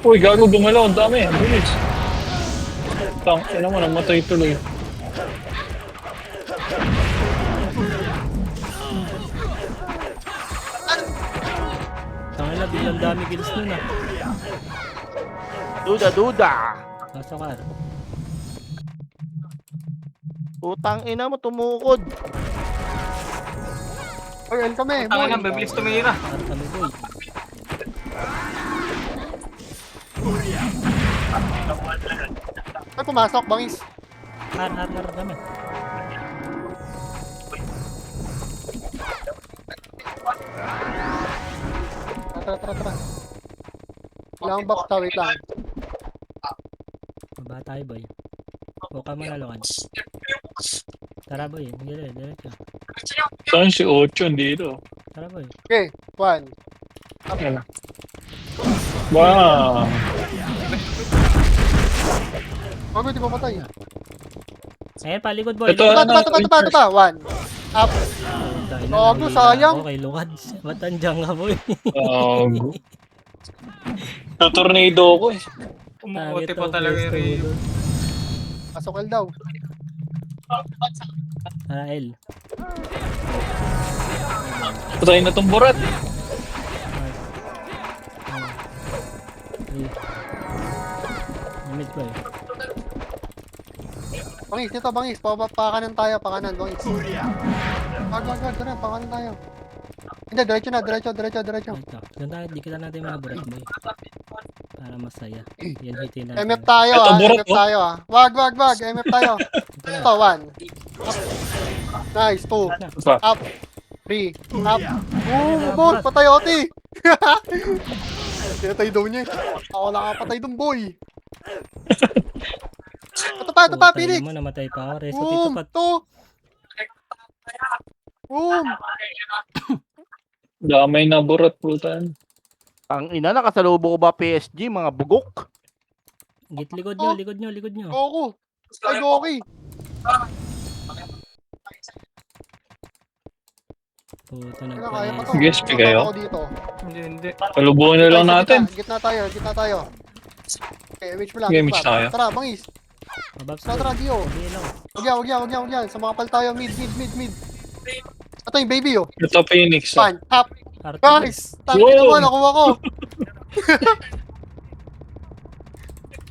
Uy, gago, gumalaw. Ang dami. Bilis. Tang, ina mo, namatay tuloy. Tangina, biglang dami kills nun ah. Duda. Pasok ka. Utang ina mo, tumukod. Oy, L kami, Tanga boy. na, bibilis tumira. Para kami, boy. pumasok, bangis. Har naman. Tara. Kailangan box ta, wait lang. Baba tayo, boy. Buka mo na lungan. Tara, boy. Diretso. Saan si Ocho dito? Tara, boy. Okay, 1. Yan. Wow! Bago, di ba matay? Ayan, palikod, boy. Ito, Ito pa. 1. Up. Gago, sayang. Okay, lungad. Ba't andyan ka, boy? Tornado ko eh. Kumukote pa talaga yung Rio. Pasok L daw. L. Patay na tong burat. Limit ko eh. Bangis, dito, bangis. Pakanan tayo, pakanan, bangis. Wag, pakanan tayo. Hindi, diretso na, diretso. Ito. Ganda, di kita natin mga burat, boy. Para masaya. Yan, hitin natin. MF tayo Ito, ah, burot, MF tayo ah. Wag, MF tayo. Ito, 1. Nice, 2. Isa. Up. 3. Up. Boy, patay oti. Pinatay daw niya. Ako nakapatay dong boy. Ito pa, Putay Felix. mo, namatay pa ako. Reso dito Boom, pa. to. Boom. Damay na burat putan. Ang ina, nakasalubo ko ba PSG, mga bugok? Git, likod nyo. Goku. Ay, Goki. Puta, Kaya pa to. Sige, speak kayo. Ako dito. Hindi. Palubuhan na lang natin. Gitna tayo. Okay, image mo lang. Okay, image tayo. Tara, bangis. Mababs Tara, Dio. Wag yan. Sa mga pal tayo, mid. Ito yung baby, oh. Ito Phoenix. Fine, up. Arte. Guys, tangin Wow. naman, nakuha ko.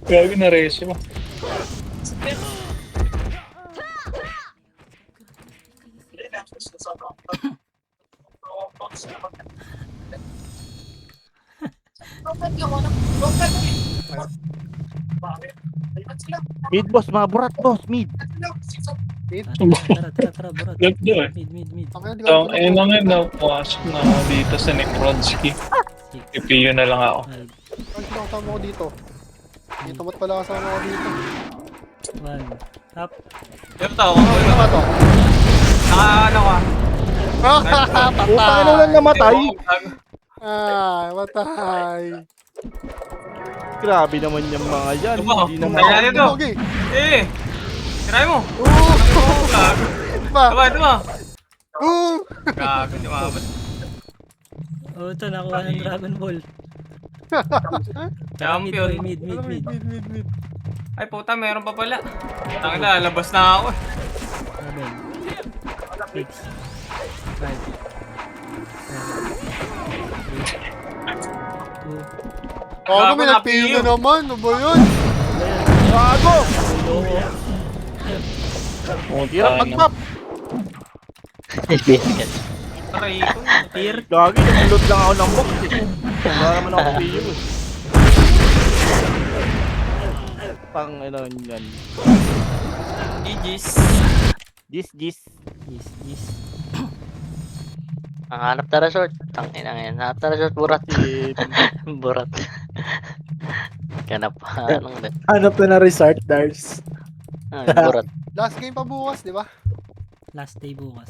Gagi na ratio. Mid boss, mga burat boss, mid. Tara, burat. Left do eh. Mid. Tangin, di ko So, alam ayun kung- lang yun. Napasok na ako dito sa Necronski. Ipiyo na lang ako. Five, Ang sinakasama ko dito. Dito mo't pala kasama ko dito. 1. Up. Yung tao ko. Ano ba to? Ano ka? Utang na lang namatay. Matay. Grabe naman yung mga yan. Diba? Hindi naman. Kaya nito. Okay. Try mo. Gago. Diba? Diba? Boom! Gago, di mabot. Oh, ito, nakuha ng Dragon Ball. Champion. Mid. Mid. Ay puta, meron pa pala. Tangin na, labas na ako. 7, 6, 5, 4, 3, 2, Gago, may Gago, nagpiyo napiyo. na naman. Ano ba yun? Gago! Hirap Puta na. mag-map. Aray ko. Tier. Gagi, nag-load lang ako ng box eh. Wala naman ako PU eh. Pang ano yan. GG's. Gis. Yes. Ang hanap na resort. Tangin na ngayon. Hanap na resort, burat. Si... Burat. Kanap pa. Anong bet? Hanap na resort, Dars. Burat. Last game pa bukas, di ba? Last day bukas.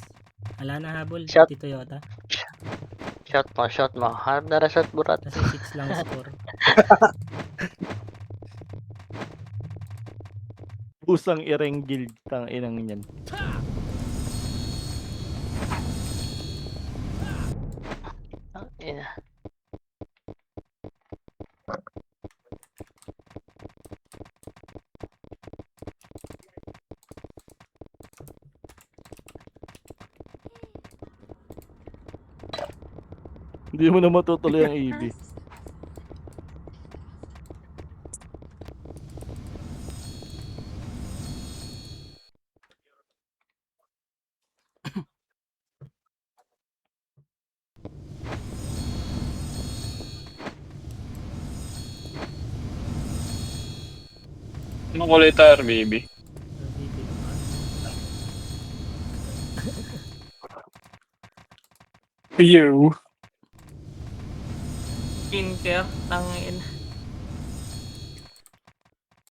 Wala na habol. Shot. Tito Toyota. Shot mo. Hanap na resort, burat. Kasi 6 lang score. Pusang ireng guild. Tang inang yan. Yeah. Hindi mo na matutuloy ang EB. Anong kulay tire, baby? Nabibig naman. You. Skincare, tangin.